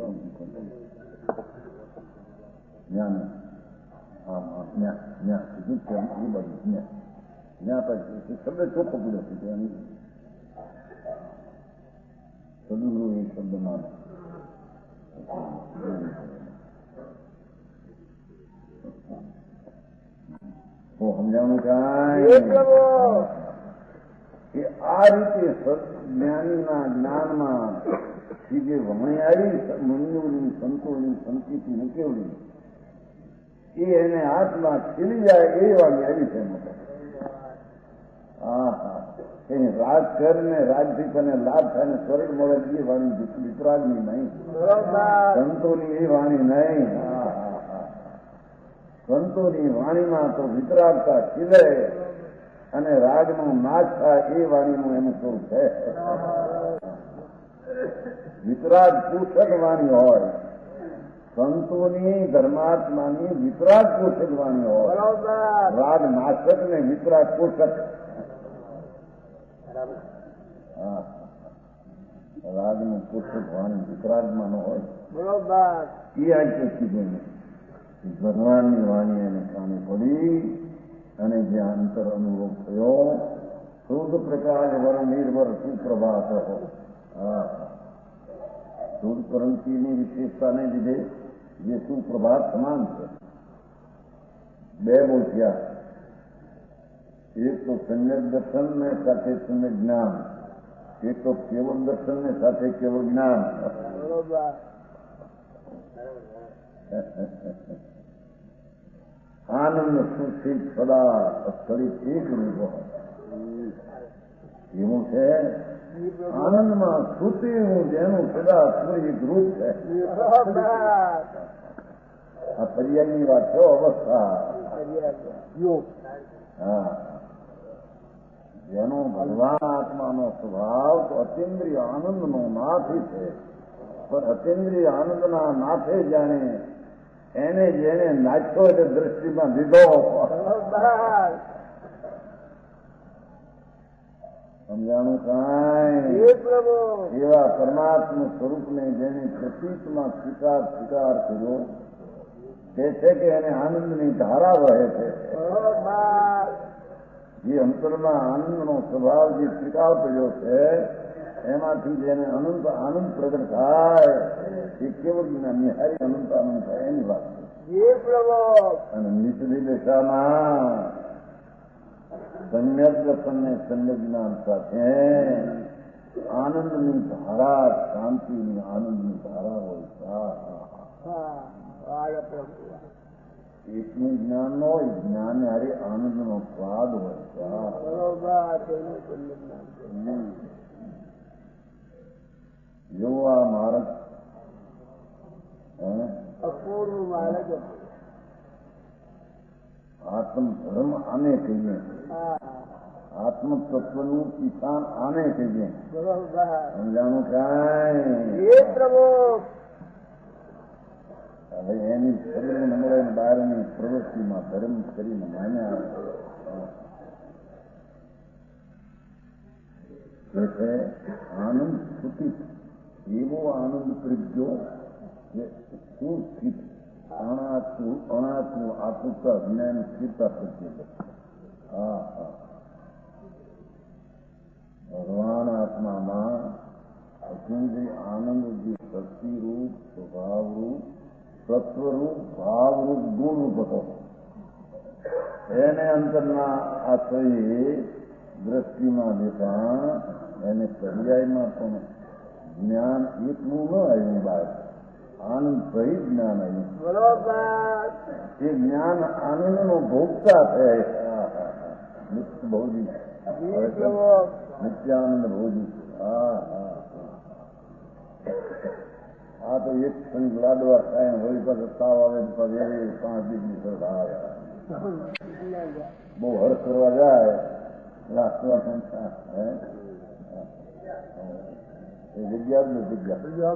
એ બાજુ ત્યાં પછી શબ્દ ચોખ્ખો પૂરો છે ત્યાં સદગુરુ એ શબ્દમાં તો સમજાવવાનું કાંઈ કે આ રીતે જ્ઞાનીના જ્ઞાનમાં જે વણી આવી મુનિઓની સંતોની સંતિથી નીકળી એ એને હાથમાં ખીલી જાય એ વાણી આવી છે. હા હા એની રાજ કર ને રાજથી તને લાભ થાય ને સ્વર્ગ મળે એ વાણી વિતરાગની નહીં, સંતોની એ વાણી નહીં. સંતોની વાણીમાં તો વિતરાગતા ખીલે અને રાગનો નાશ થાય એ વાણીનું એનું સ્વરૂપ છે. વિતરાગ પોષક વાણી હોય, સંતોની ધર્માત્માની વિતરાગ પોષક વાણી હોય. રાગ નાશક ને વિતરાગ પોષક. હા રાગનું પોષક વાણી વિતરાગમાં ન હોય. બરોબર એ આ કીધું ભગવાનની વાણી એને કાને પડી અને જ્યાં અંતર અનુભવ થયો શુદ્ધ પ્રકાશ વર નિર્ભર સુપ્રભાત. શુદ્ધ કરંતીની વિશેષતાને લીધે જે સુપ્રભાત સમાન છે. બે બોલ્યા, એક તો સમ્યક દર્શન ને સાથે સમ્યક જ્ઞાન, એક તો કેવળ દર્શન ને સાથે કેવળ જ્ઞાન. આનંદ સુખિત સદા સ્થળિત એક રૂપ એવું છે. આનંદમાં સુતી હું જેનું સદા સ્થળ એક રૂપ છે. આ પર્યાયની વાત છે. અવસ્થા હા જેનો ભગવાન આત્માનો સ્વભાવ તો અતિન્દ્રિય આનંદનો નાથી છે. પણ અતિન્દ્રિય આનંદના નાથે જાણે એને જેને નાચ્યો એટલે દ્રષ્ટિમાં લીધો. સમજાણું કાંઈ એવા પરમાત્મા સ્વરૂપને જેને પ્રતીતમાં સ્વીકાર કર્યો તે છે કે એને આનંદની ધારા વહે છે. જે અંતરમાં આનંદનો સ્વભાવ જે સ્વીકાર કર્યો છે એમાંથી જેને અનંત આનંદ પ્રગટ થાય એ કેવળ નિહારી અનંત આનંદ થાય એની વાત છે. અને નીચલી દશામાં સમ્યક દર્શન ને સમ્યક જ્ઞાન સાથે આનંદની ધારા, શાંતિની આનંદની ધારા હોય. એકનું જ્ઞાન ન હોય, જ્ઞાન હારે આનંદનો સ્વાદ હોય. જેવો આ માર્ગ અપૂર્વ માર્ગ આત્મ આત્મધર્મ આને કહીએ, આત્મ તત્વનું કિસાન આને કહીએ. બરોબર. સમજાણું કાંઈ? એ પ્રભુ. હવે એની શરીર નમળે બહારની પ્રવૃત્તિમાં ધર્મ કરીને માન્યા છે. આનંદ સ્થિત એવો આનંદ પ્રજ્ઞો જે સુસ્થિત અણાતું આતુરતા જ્ઞાન સ્થિરતા પ્રત્યે. હા હા, ભગવાન આત્મામાં અચિંત્ય આનંદ જે શક્તિરૂપ, સ્વભાવરૂપ, સત્વરૂપ, ભાવરૂપ, ગુણરૂપ હતો, એને અંતરના આશ્રયે દ્રષ્ટિમાં દેતા એને પર્યાયમાં પણ જ્ઞાન એટલું ન આવ્યું બહાર, આનંદ સહિત જ્ઞાન આવ્યું. બરોબર. એ જ્ઞાન આનંદનો ભોગતા છે. નિત્ય ભોજી, નિત્યાનંદ ભોજી. હા હા, આ તો એક ક્ષણ લાડવા ખાય હોળી પાસે તાવ આવે પછી 5 ડિગ્રી સરખા આવે. બહુ હર્ષ કરવા જાય લાસ્ટમાં એ જગ્યા જ નથી જગ્યા.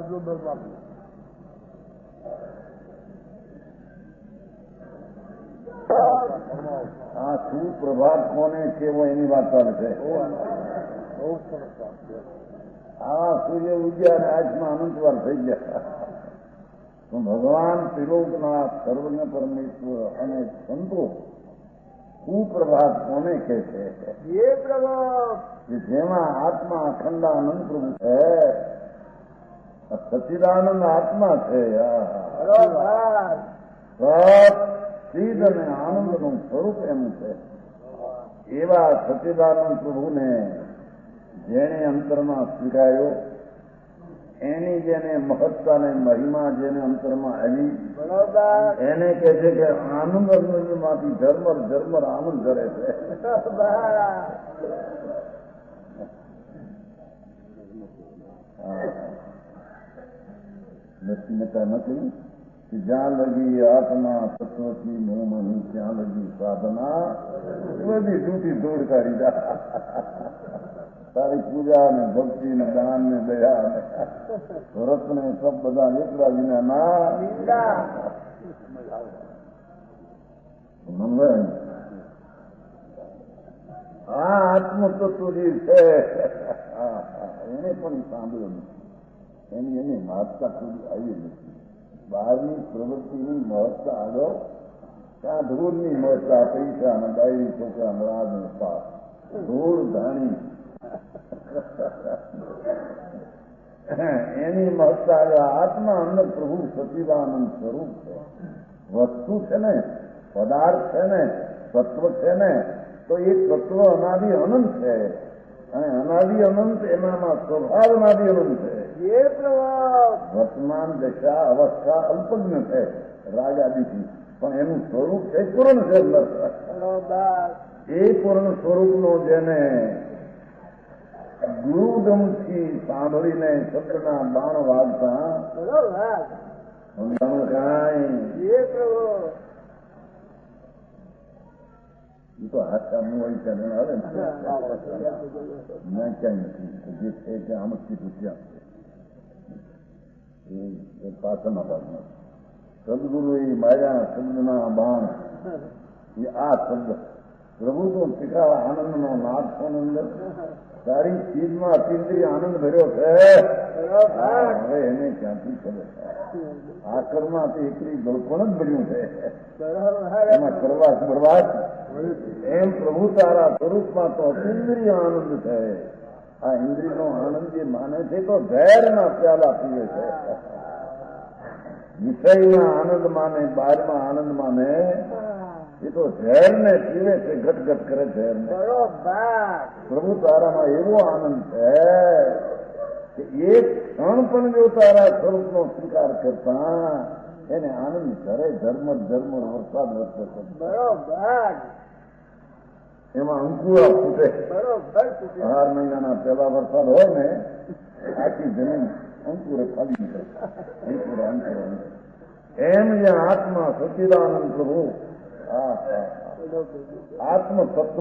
આ સુપ્રભાત કોને કેવો એની વાત ચાલે છે. આવા સૂર્ય ઉગ્યા અને આજમાં અનંતવાર થઈ ગયા. તો ભગવાન ત્રિલોકના સર્વજ્ઞ પરમેશ્વર અને સંતો સુપ્રભાત કોને કહે છે? એ પ્રભુ. કે જેમાં આત્મા અખંડાનંદ પ્રભુ છે, સચિદાનંદ આત્મા છે. સચિદ અને આનંદનું સ્વરૂપ એનું છે. એવા સચિદાનંદ પ્રભુને જેને અંતરમાં સ્વીકાર્યો, એની જેને મહત્તા ને મહિમા જેને અંતરમાં આવી, એને કહે છે કે આનંદ માંથી ઝરમર ઝરમર આનંદ કરે છે. નક્કી નતા નથી કે જ્યાં લગી આત્મા તત્વથી મોહમની ત્યાં લગી સાધના, બધી જૂઠી દોડ કાઢી દા. તારી પૂજા ને ભક્તિ ને દાન ને દયા ને વ્રત ને સબ બધા નીકળા વિના ના આ આત્મતત્વ જે છે એને પણ સાંભળ્યું નથી. એની મહત્તા સુધી આવી નથી. બહારની પ્રવૃત્તિની મહત્તા આગળ ત્યાં ધૂળની મહત્તા, પૈસા અને ડાયરી છોકરા રાજ ને પાસ ધૂળ ધાણી એની મહત્તા. આત્મા અંદર પ્રભુ સચિદાનંદ સ્વરૂપ છે. વસ્તુ છે ને, પદાર્થ છે ને, તત્વ છે ને, તો એ તત્વ અનાદિ અનંત છે. અને અનાદિ અનંત એનામાં સ્વભાવ અનાદિ અનંત છે. વર્તમાન દશા અવસ્થા અલ્પજ્ઞ છે રાગાદિથી, પણ એનું સ્વરૂપ છે પૂર્ણ છે. એ પૂર્ણ સ્વરૂપનો જેને ગુરુગમથી સાંભળીને શબ્દના બાણ વાગતા સમજાણું કાંઈ? એ તો હાથ કામનું હોય ત્યાં આવે ને ક્યાંય નથી. જે છે ત્યાં આમથી પૂછ્યા એ પાછળના ભાગમાં સદગુરુ એ માર્યા શબ્દના બાણ. એ આ શબ્દ પ્રભુ તો શીખાવા આનંદનો નાદ છે અંદર. તારી ચીજમાં અતિન્દ્રિય આનંદ ભર્યો છે. હવે એને ક્યાંથી ખબર? આકરમાં તે એકલી ગળપણ જ ભર્યું છે. એમાં કરવા બરબાદ. એમ પ્રભુ તારા સ્વરૂપમાં તો અતિન્દ્રિય આનંદ છે. આ ઇન્દ્રિયનો આનંદ જે માને છે તો ઝેરના પ્યાલા પીવે છે. વિષયમાં આનંદ માને, બહારમાં આનંદ માને, એ તો ઝેરને પીવે છે, ઘટઘટ કરે ઝેરને. પ્રભુ તારામાં એવો આનંદ છે કે એક ક્ષણ પણ જો તારા સ્વરૂપનો સ્વીકાર કરતા એને આનંદ કરે. ઝરમર ઝરમર વરસાદ વરસે છે. એમાં અંકુરા ફૂટે. 18 મહિનાના પહેલા વરસાદ હોય ને, આખી જમીન અંકુરે ખાલી નીકળે. અંકુરા અંકુરા. એમ જ્યાં આત્મા સચિદાનંદ પ્રભુ આત્મતત્વ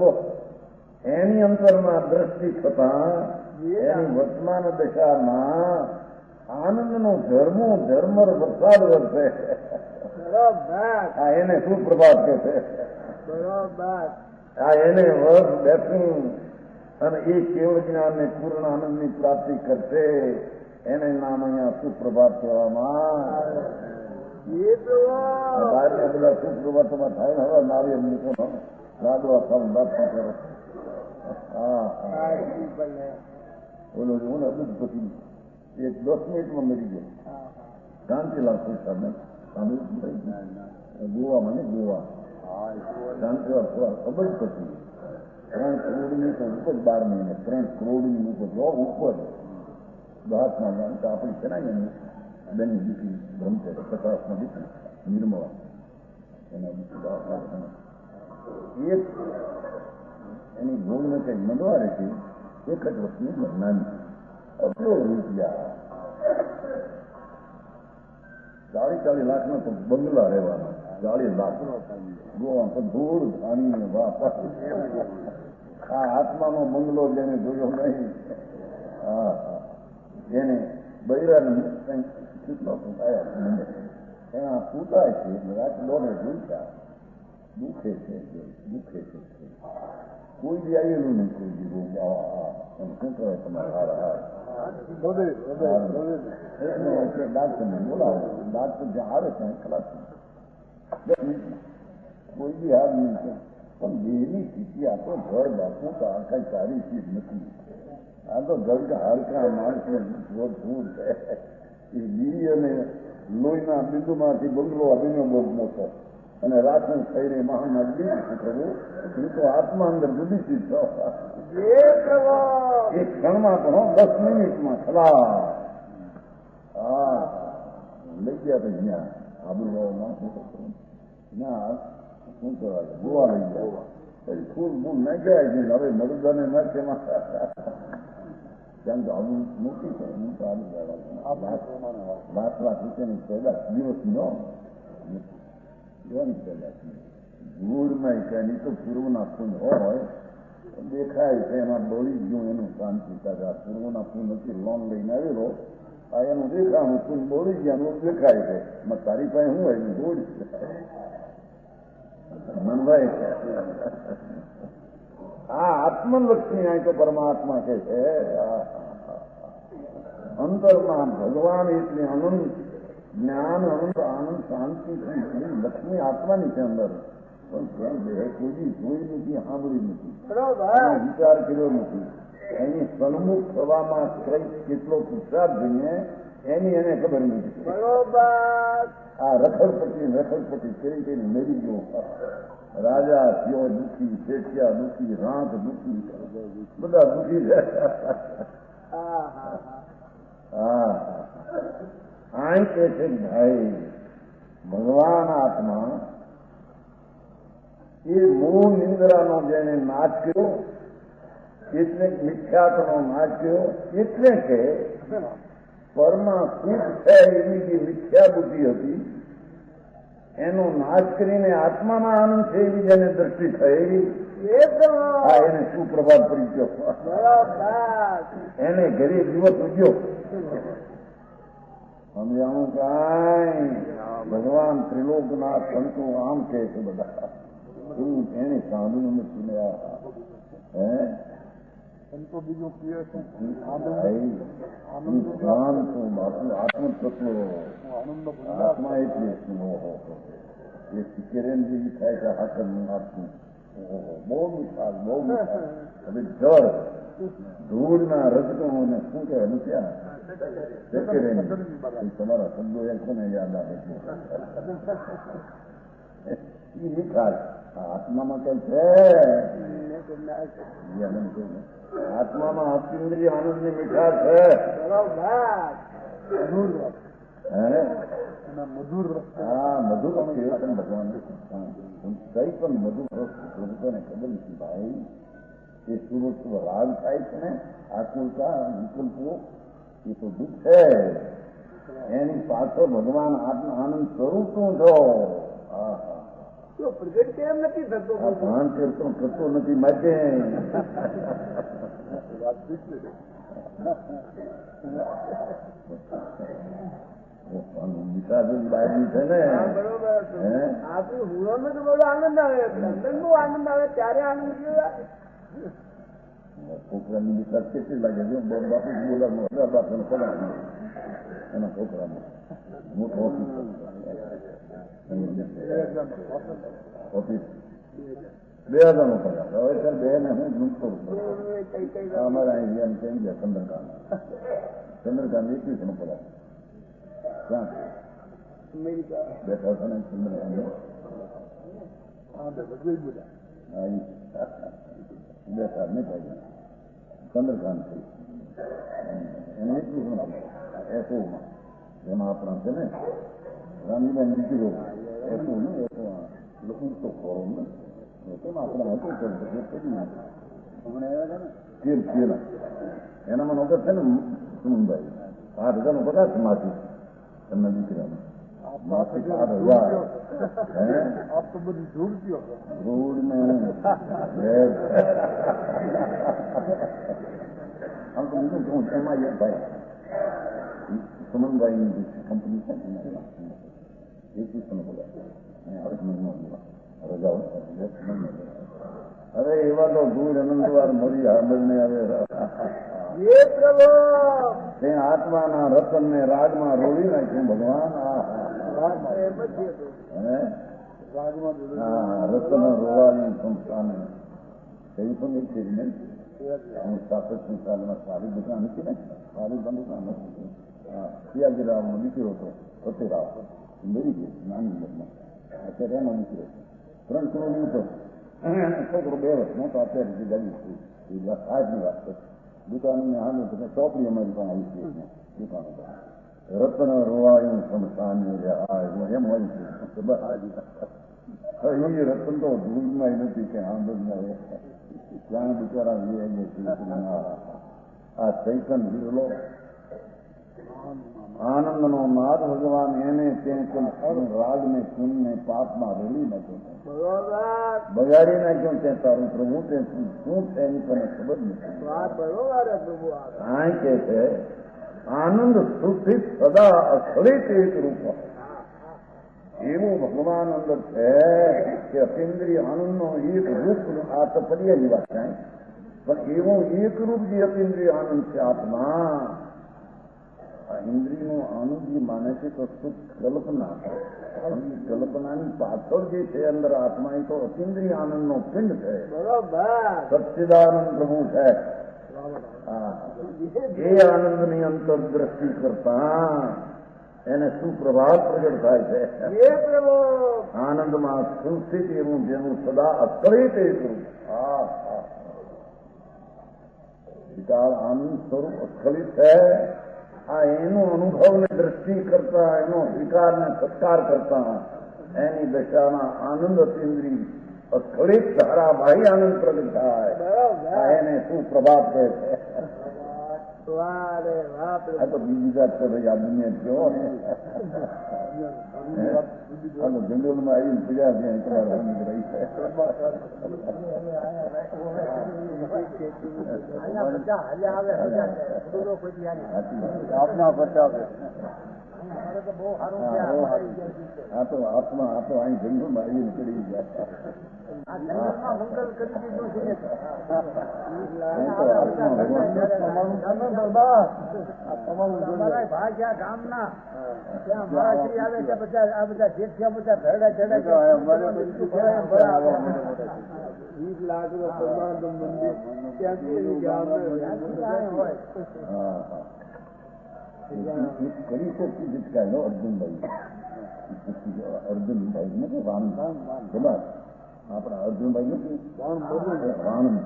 એની અંતરમાં દ્રષ્ટિ થતા એની વર્તમાન દશામાં આનંદનો ધર્મર વરસાદ વરસે. આ એને સુપ્રભાત કહે છે. આ એને વર્ષ બેઠું અને એ કેવળ જ્ઞાનને પૂર્ણ આનંદની પ્રાપ્તિ કરશે એને નામ અહીંયા સુપ્રભાત કહેવામાં. બધા સુપ્રભાતમાં થાય ને હવે નારિયેળ મૂકો લાડવા ખાવું વાત કરો. હા બોલો હું અદભુત પછી એક 10 મિનિટમાં મરી ગયો. શાંતિ લાગશે સામે ગોવામાં ને ગોવા શાંતિ ખબર જ પછી 3 કરોડની તો ઉપર 12 મહિને 3 કરોડની ઉપર ઉપર બહારમાં જાણ તો આપણી છે ને બેની દીકરી બ્રહ્મચર્ય 50 દીકરી નિર્મળા એના દીકરી એક એની ભૂલને કંઈ મંદવારે છે 1 જ વર્ષની નાની અબજો રૂપિયા 40 લાખના તો બંગલા રહેવાના 40 લાખ ગોવા તો ધૂળ ધાણી વાપસ આ આત્માનો બંગલો જેને જોયો નહીં. હા એને બૈરાને કેટલો પૂતાયા એના પૂતાય છે રાત દોડે જોઈતા દુખે છે કોઈ બી આવેલું નહીં કોઈ બી રોગ શું કરે તમારે ડાક્ટરને બોલાવો ડાક્ટર જ્યાં આવે ત્યાં ખલાસ કોઈ બી હાર નહીં છે પણ દેહની સ્થિતિ આ તો ઘર બાપુ તો આ કઈ સારી ચીજ નથી. આ તો ગરડ હાડકા માણસને ધૂળ છે એ બીડી અને લોહીના બિંદુમાંથી બંગલો અભિનવ બહુ મોટો અને રાતનું થઈને મહાન બીજું કરવું એ તો આત્મા અંદર બધી ચીજ છો. એક ક્ષણમાં પણ 10 મિનિટમાં ખલાસ. હા લઈ ગયા પછી ત્યાં આબુમાં ત્યાં શું કહેવાય ગોવા લઈ ગયા પછી ફૂલ મૂળ નાખ્યા છે. હવે મરુદાને નાખે કેમ તો આવું મોટી છે હું તો આવી લાખ રૂપિયાની પેદા દિવસ નો એવાની પેદા ધૂળમાં એની તો પૂર્વના ફૂલ હોય દેખાય છે એમાં બળી ગયું એનું શાંતિ કાઢે. આ પૂર્વના ફૂલ નથી લોન લઈને આવેલો આ એનું દેખાનું ફૂલ બળી ગયા દેખાય છે તારી પાસે શું હોય ધૂળ મનભાઈ આ આત્મલક્ષ્મી અહીં તો પરમાત્મા કે છે અંતરમાં ભગવાન એટલે અનંત જ્ઞાન અનંત આનંદ શાંતિ લક્ષ્મી આત્માની છે અંદર પણ કેમ બે કોઈ જોઈ નથી સાંભળી નથી વિચાર કર્યો નથી. એની સન્મુખ થવામાં કેટલો પુરુષાર્થ જોઈએ એની એને ખબર નથી. આ રખડપટ્ટી કરી મેરી ગયો. રાજા થયો દુઃખી, શેઠિયા દુઃખી, રાંત દુઃખી, બધા દુઃખી છે. હા આય કે છે ભાઈ ભગવાન આત્મા એ મૂળ નિંદ્રાનો જેને નાશ કર્યો એટલે મિથ્યાત્વનો નાશ કર્યો એટલે કે પરમા સુખ છે એની જે મિથ્યા બુદ્ધિ હતી એનો નાશ કરીને આત્મામાં આનંદ છે એવી જેને દ્રષ્ટિ થઈ એને સુપ્રભાત પડી ગયો. એને ઘરે દિવસ ઉગ્યો સમજાણું કાંઈ ભગવાન ત્રિલોકનાથ સંતો આમ કહે છે બધા એને સાંભળ્યું નથી ને સંતો બીજું કહે છે આત્મતત્વ આત્મા એટલે એ સિકેરેન જેવી થાય છે હાકર આપવું બહુ મીઠાશ બહુ મીઠાશ. હવે જળ ધૂળના રજકણોને શું કહેવાનું ત્યાં તમારા શબ્દો એ કોને યાદ આવે છે એ મીઠાશ આત્મામાં કઈ છે આત્મામાં અતિન્દ્રિય આનંદની મીઠાશ છે. મધુર હા મધુર પણ ભગવાન કઈ પણ મધુર લોકોને ખબર નથી ભાઈ એ સુરત રાગ થાય છે ને આકુલતા વિકલ્પો એ તો દુઃખ છે. એની પાછળ ભગવાન આનંદ સ્વરૂપ નું છો તો પ્રગટ કેમ નથી થતો? આ ભાન કરતો નથી માટે વિકાસની બાજુ છે ને. બરોબર. આપણી હુળોમાં તો બધો આનંદ આવે, લંડન બહુ આનંદ આવે, ત્યારે આનંદ કેવા છોકરાની વિકાસ કેટલી લાગે છે? બાપુ બોલાવાનું પડાવે એના છોકરામાં મોટો ઓફિસ 2000 નો પગાર. હવે સર 2 ને હું લૂંટ કરું છું. અમારા અહીંયા કેમ છે ચંદ્રકાંત 21 નો પગાર. ક્યાં અમેરિકા બેઠા છે ને ચંદ્રકાંત? બેઠા નહીં થાય ચંદ્રકાંત થઈ એને 21 નો પગાર. એસોમાં જેમાં આપણા છે ને રામજીભાઈ દીકરો એસો ને તો ખોરો ને આપણા હતું એનામાં નોકર છે ને સુમનભાઈ 8,000 નો પગાર છે માથી એમના દીકરાનો. માથી 8,000. આપ તો બધું જોડતી રોડ ને આમ તો બીજું એમાં ભાઈ સુમનભાઈની કંપની છે 21 નો પગાર. રજાઓ અરે એવા તો દૂર અનંતવાર મરી હામલને આવે. આત્માના રતન ને રાજમાં રોડી નાખ્યું ભગવાન. રતન રોવાની સંસ્થાને કઈ પણ એક છે ને. હું 67 સાલમાં સારી દુકાન હતી ને, સારી દુકાન હતી. સિયાજીરાવનો દીકરો હતો સતીરાવ, મરી ગયો નાની ઉંમરમાં. અત્યારે એનો દીકરો 3 કરોડ હતો. છોકરો 2 વર્ષનો તો અત્યારે જગાવી આજની વાત છે. દુકાનની હાલ ચોપડી અમારી પણ આવી છે દુકાનો. રત્ન રોવાયું સંસ્થાન એમ હોય છે. રતન તો ધૂળમાં નથી કે આંદોલન ત્યાં બિચારા આ ચૈતન વિરલો આનંદનો નાદ ભગવાન એને ત્યાં રાગ ને કુંડ ને પાપમાં રેડી નાખ્યો, બગાડી નાખ્યો. ત્યાં તારું પ્રભુ તે શું છે એની તને ખબર નથી. કાંઈ કે છે આનંદ શુદ્ધિ સદા અખડિત એક રૂપ. એવું ભગવાન અંદર છે કે અતિન્દ્રિય આનંદનો એક રૂપ. આ તો પર્યાયની વાત કાંઈ, પણ એવું એક રૂપ જે અતિન્દ્રિય આનંદ છે આત્મા. ઇન્દ્રિયનો આનંદ જે માને છે તો શુદ્ધ કલ્પના. કલ્પનાની પાછળ જે છે અંદર આત્મા એ તો અતિન્દ્રિય આનંદનો પિંડ છે. સચ્ચિદાનંદ પ્રભુ છે. એ આનંદની અંતરદ્રષ્ટિ કરતા એને સુપ્રભાત પ્રગટ થાય છે. આનંદમાં સુસ્થિત એવું જેનું સદા અસ્તરિત એવું વિકાલ આનંદ સ્વરૂપ અસ્ખલિત છે. આ એનો અનુભવને દ્રષ્ટિ કરતા, એનો સ્વીકારને સત્કાર કરતા એની દશાના આનંદ અતિન્દ્રિય અસ્ખલિત ધારાભાઈ આનંદ પ્રગટ થાય. એને સુપ્રભાત કહે છે. આ તો બીજી જાત તો ભાઈ આ દુનિયા કયો આ તો જંગલમાં આવીને પીડા ત્યાં તમારા રહી છે. આપના બચાવે આ તો આત્મા આ તો અહીં જંગલમાં આવીને પડી ગયા. ગામના ત્યાં મહારાજ આવે છે, બધા આ બધા જેઠિયા બધા ભેડા ચડા 20 લાખ મંદિર કરી શક્તિ જીતકાયો અર્જુનભાઈ નથી વાણંદ બરાબર. આપણા અર્જુનભાઈ નથી વાણંદ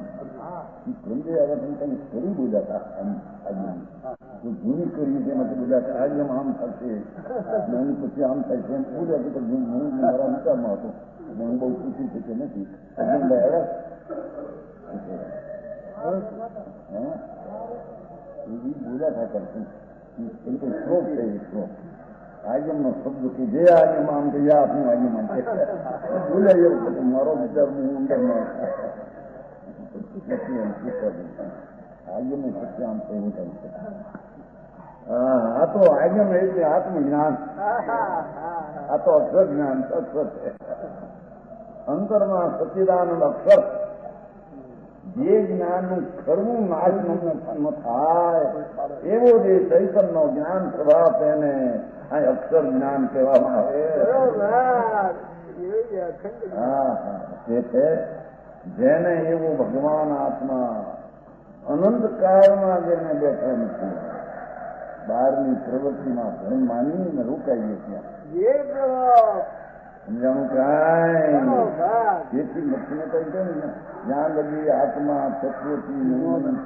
ગંદે આવે કંઈ કરી બોલાતા જૂની કરી છે એમાંથી બોલાતા આજે આમ થશે પછી આમ થાય છે એમ બોલ્યા છે. હું મારા વિચારમાં હતો અને હું બહુ ખુશી છે કે નથી. અર્જુનભાઈ આવ્યા એ બોલ્યા હતા કરશું એમ કોઈ શ્લોક છે. એ શ્લોક આજ્ઞાનો શબ્દ કે જે આજ્ઞામાં આમ કે આપનું આજ્ઞામાં છે ભૂલાય એવું મારો વિચાર હું અંદરમાં આજ્ઞાનું સત્ય આમ કહેવું થાય છે. આ તો આજ્ઞામાં એટલે આત્મજ્ઞાન, આ તો અક્ષર જ્ઞાન અક્ષર છે. અંતરમાં સચ્ચિદાનંદ અક્ષર જે જ્ઞાનનું ખરવું નાશ ન થાય એવો જે ચૈતન્ય જ્ઞાન સ્વભાવ તેને આ અક્ષર જ્ઞાન કહેવામાં આવે. તે છે જેને એવું ભગવાન આત્મા અનંત કાળમાં જેને બેઠા નથી, બહારની પ્રવૃત્તિમાં ધર્મ માનીને રોકાઈએ ત્યાં સમજાણું કાંઈ જેથી લક્ષ્મી કહી દે ને જ્યાં લગી આત્મા તત્વથી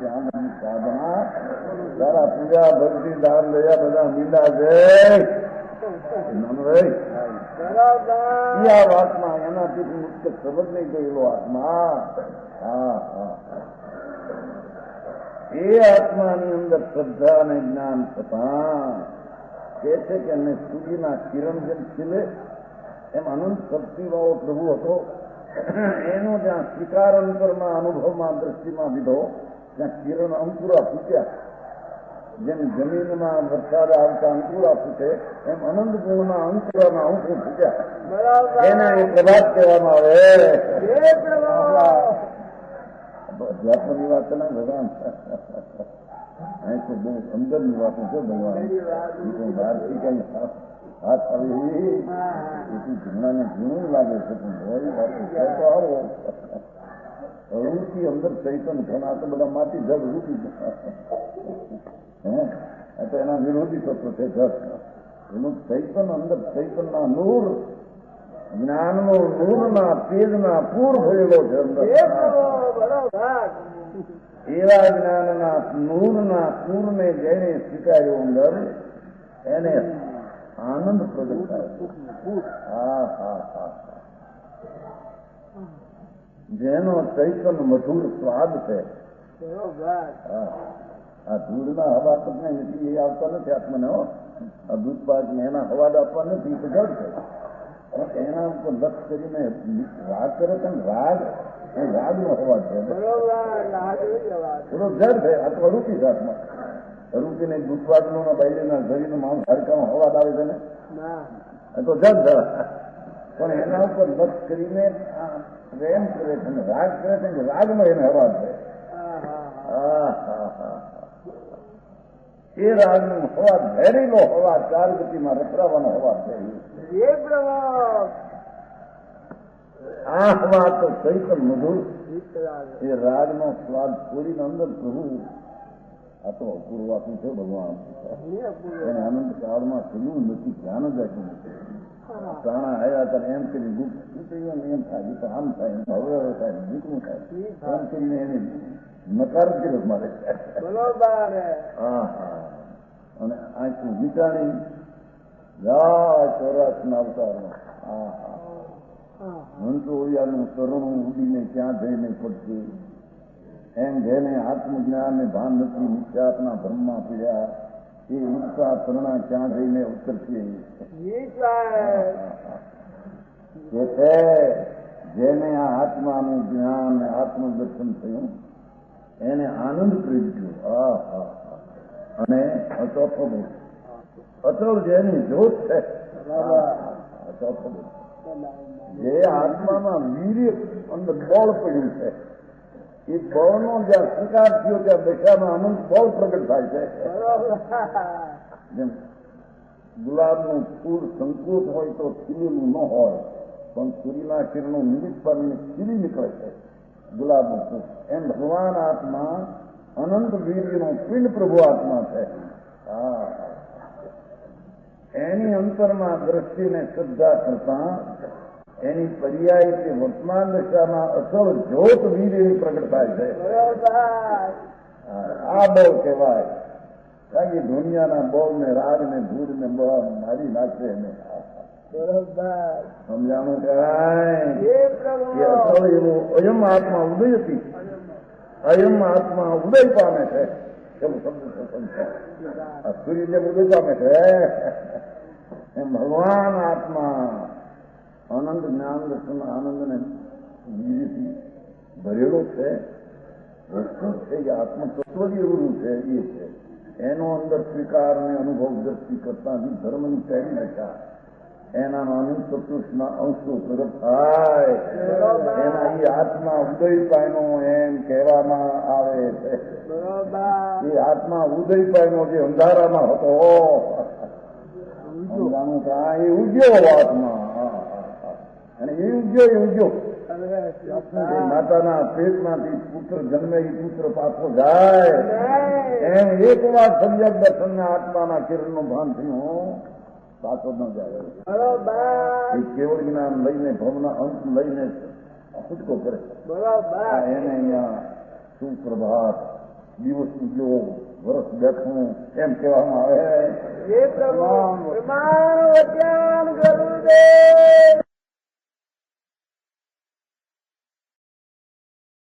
ત્યાં લગી સાધના તારા પૂજા ભક્તિ દાન દયા બધા મીંડા છે આ વાતમાં એનાથી મુક્ત ખબર નહીં ગયેલો આત્મા. હા હા એ આત્માની અંદર શ્રદ્ધા અને જ્ઞાન થતા કે છે કે એને સૂર્યના કિરણ જેમ ખીલે એમ અનંત શક્તિવાળો પ્રભુ હતો. એનો જ્યાં સ્વીકાર અંતરમાં અનુભવમાં દ્રષ્ટિમાં લીધો ત્યાં કિરણ અંકુરા ફૂટ્યા. જેમ જમીનમાં વરસાદ આવતા અંકુરા ફૂટે એમ અનંત ગુણના અંકુરાના અંકુર ફૂટ્યા. એને એ પ્રભાત કહેવામાં આવે. અધ્યાત્મની વાત ના ભગવાન અહીં તો બહુ અંદરની વાતો છે ભગવાન. બહારથી કઈ હાથ આવી એથી ઘણાને ઘણું લાગે છે પણ હોય વાતો તો આવો રૂપી અંદર ચૈતન ઘણા તો બધા માટી જગ રૂપી હે તો એના વિરોધી તત્વ છે જગ. એનું ચૈતન અંદર ચૈતનના નૂર જ્ઞાનનો નૂરના તેજના પૂર ભરેલો છે અંદર. એવા જ્ઞાનના નૂરના પૂરને જેને સ્વીકાર્યો અંદર એને આનંદ પ્રગટ થાય. હા હા હા જેનો ચૈતન મધુર સ્વાદ છે. આ ધૂળના હવા તમને નથી એ આવતા નથી આત્માને. આ દૂધ પાકને એના હવાદ આપવા નથી તો જડ છે એના ઉપર લક્ષ કરીને રાગ કરે છે ને રાગ એ રાગનો અવાજ છે. થોડો જડ છે આ તો રૂપી જાતમાં રૂપીને દૂધવાદનો બાયલીના શરીરનો માણસ હરકામાં અવાજ આવે છે ને એ તો જડ પણ એના ઉપર લક્ષ કરીને પ્રેમ કરે છે ને રાગ કરે છે ને રાગનો એને અવાજ છે. એ રાગનો અવાજ ઝેરીલો અવાજ ચાર ગતિમાં રખડાવવાનો અવાજ છે. આ હવા તો ચૈતન મધુર એ રાગનો સ્વાદ છોડીને અંદર પ્રભુ આ તો અપૂર્વ આપું છે ભગવાન. એને આનંદ કાળમાં થયું નથી ધ્યાન જ આપ્યું નથી. પ્રાણા આવ્યા ત્યારે એમ કરી ગુપ્ત એમ થાય તો આમ થાય હવે થાય દીકરું થાય એમ કરીને એને નકાર કર્યો મારે. હા હા અને આખું વિચારી જા ચોરાસના અવતારમાં હા હા મંત્રોયાનું તરુણું ઉડીને ક્યાં જઈને પડશે એમ જેને આત્મજ્ઞાનને ભાન નથી નિત્યાત્મા બ્રહ્મા પીડ્યા એ ઉડતા તરુણા ક્યાં જઈને ઉતરશે. જેને આ આત્માનું જ્ઞાન આત્મદર્શન થયું એને આનંદ પ્રગટ્યો. અને ચોથો બોલ અચળ જેની જોત છે. ચોથો બોલ જે આત્મામાં વીર્ય અંદર બળ પડ્યું છે એ બળનો જ્યાં સ્વીકાર થયો ત્યાં દશામાં અનંત બળ પ્રગટ થાય છે. જેમ ગુલાબનું ફૂલ સંકોચ હોય તો ખીલેલું ન હોય પણ સૂર્યના કિરણો નિમિત્ત પામીને ખીલી નીકળે છે ગુલાબનું ફૂલ. એમ ભગવાન આત્મા અનંત વીર્યનો પિંડ પ્રભુ આત્મા છે. હા એની અંતરમાં દ્રષ્ટિને શ્રદ્ધા કરતા એની પર્યાય કે વર્તમાન દશામાં અસલ જ્યોત વીર્યની પ્રગટ થાય છે. આ બહુ કહેવાય કારણ કે દુનિયાના બહુ ને રાગ ને ધૂળ ને બળ મારી નાખે એને સમજાણું કહેવાય કે અસલ એવું અયમ આત્મા ઉદય હતી. અયમ આત્મા ઉદય પામે છે એવું શબ્દ છે. આ સૂર્ય જેમ ઉદય પામે છે ભગવાન આત્મા આનંદ જ્ઞાન દર્શન આનંદને બીજીથી ભરેલો છે, વસ્તુ છે કે આત્મતત્વ જેવું છે એ છે. એનો અંદર સ્વીકાર અને અનુભવ દ્રષ્ટિ કરતા ધર્મની પહેલી દશા એના અનંત સત્પુરુષના અંશો પ્રગટ થાય એના એ આત્મા ઉદય પાયનો એમ કહેવામાં આવે છે. એ આત્મા ઉદય પાયનો જે અંધારામાં હતો સમજાણું કે એ ઉગ્યો આત્મા અને એ ઉગ્યો માતાના પેટમાંથી પુત્ર જન્મે એ પુત્ર પાછો જાય એમ એક વાર સમ્યક દર્શન આત્માના કિરણનું ભાન થયું પાછો ન જાય. એ કેવળ જ્ઞાન લઈને ભવના અંત લઈને છૂટકો કરે. એને અહીંયા સુપ્રભાત દિવસ ઉગ્યો વર્ષ બેઠું એમ કહેવામાં આવે. પ્રમાણ વચન ગુરુદેવ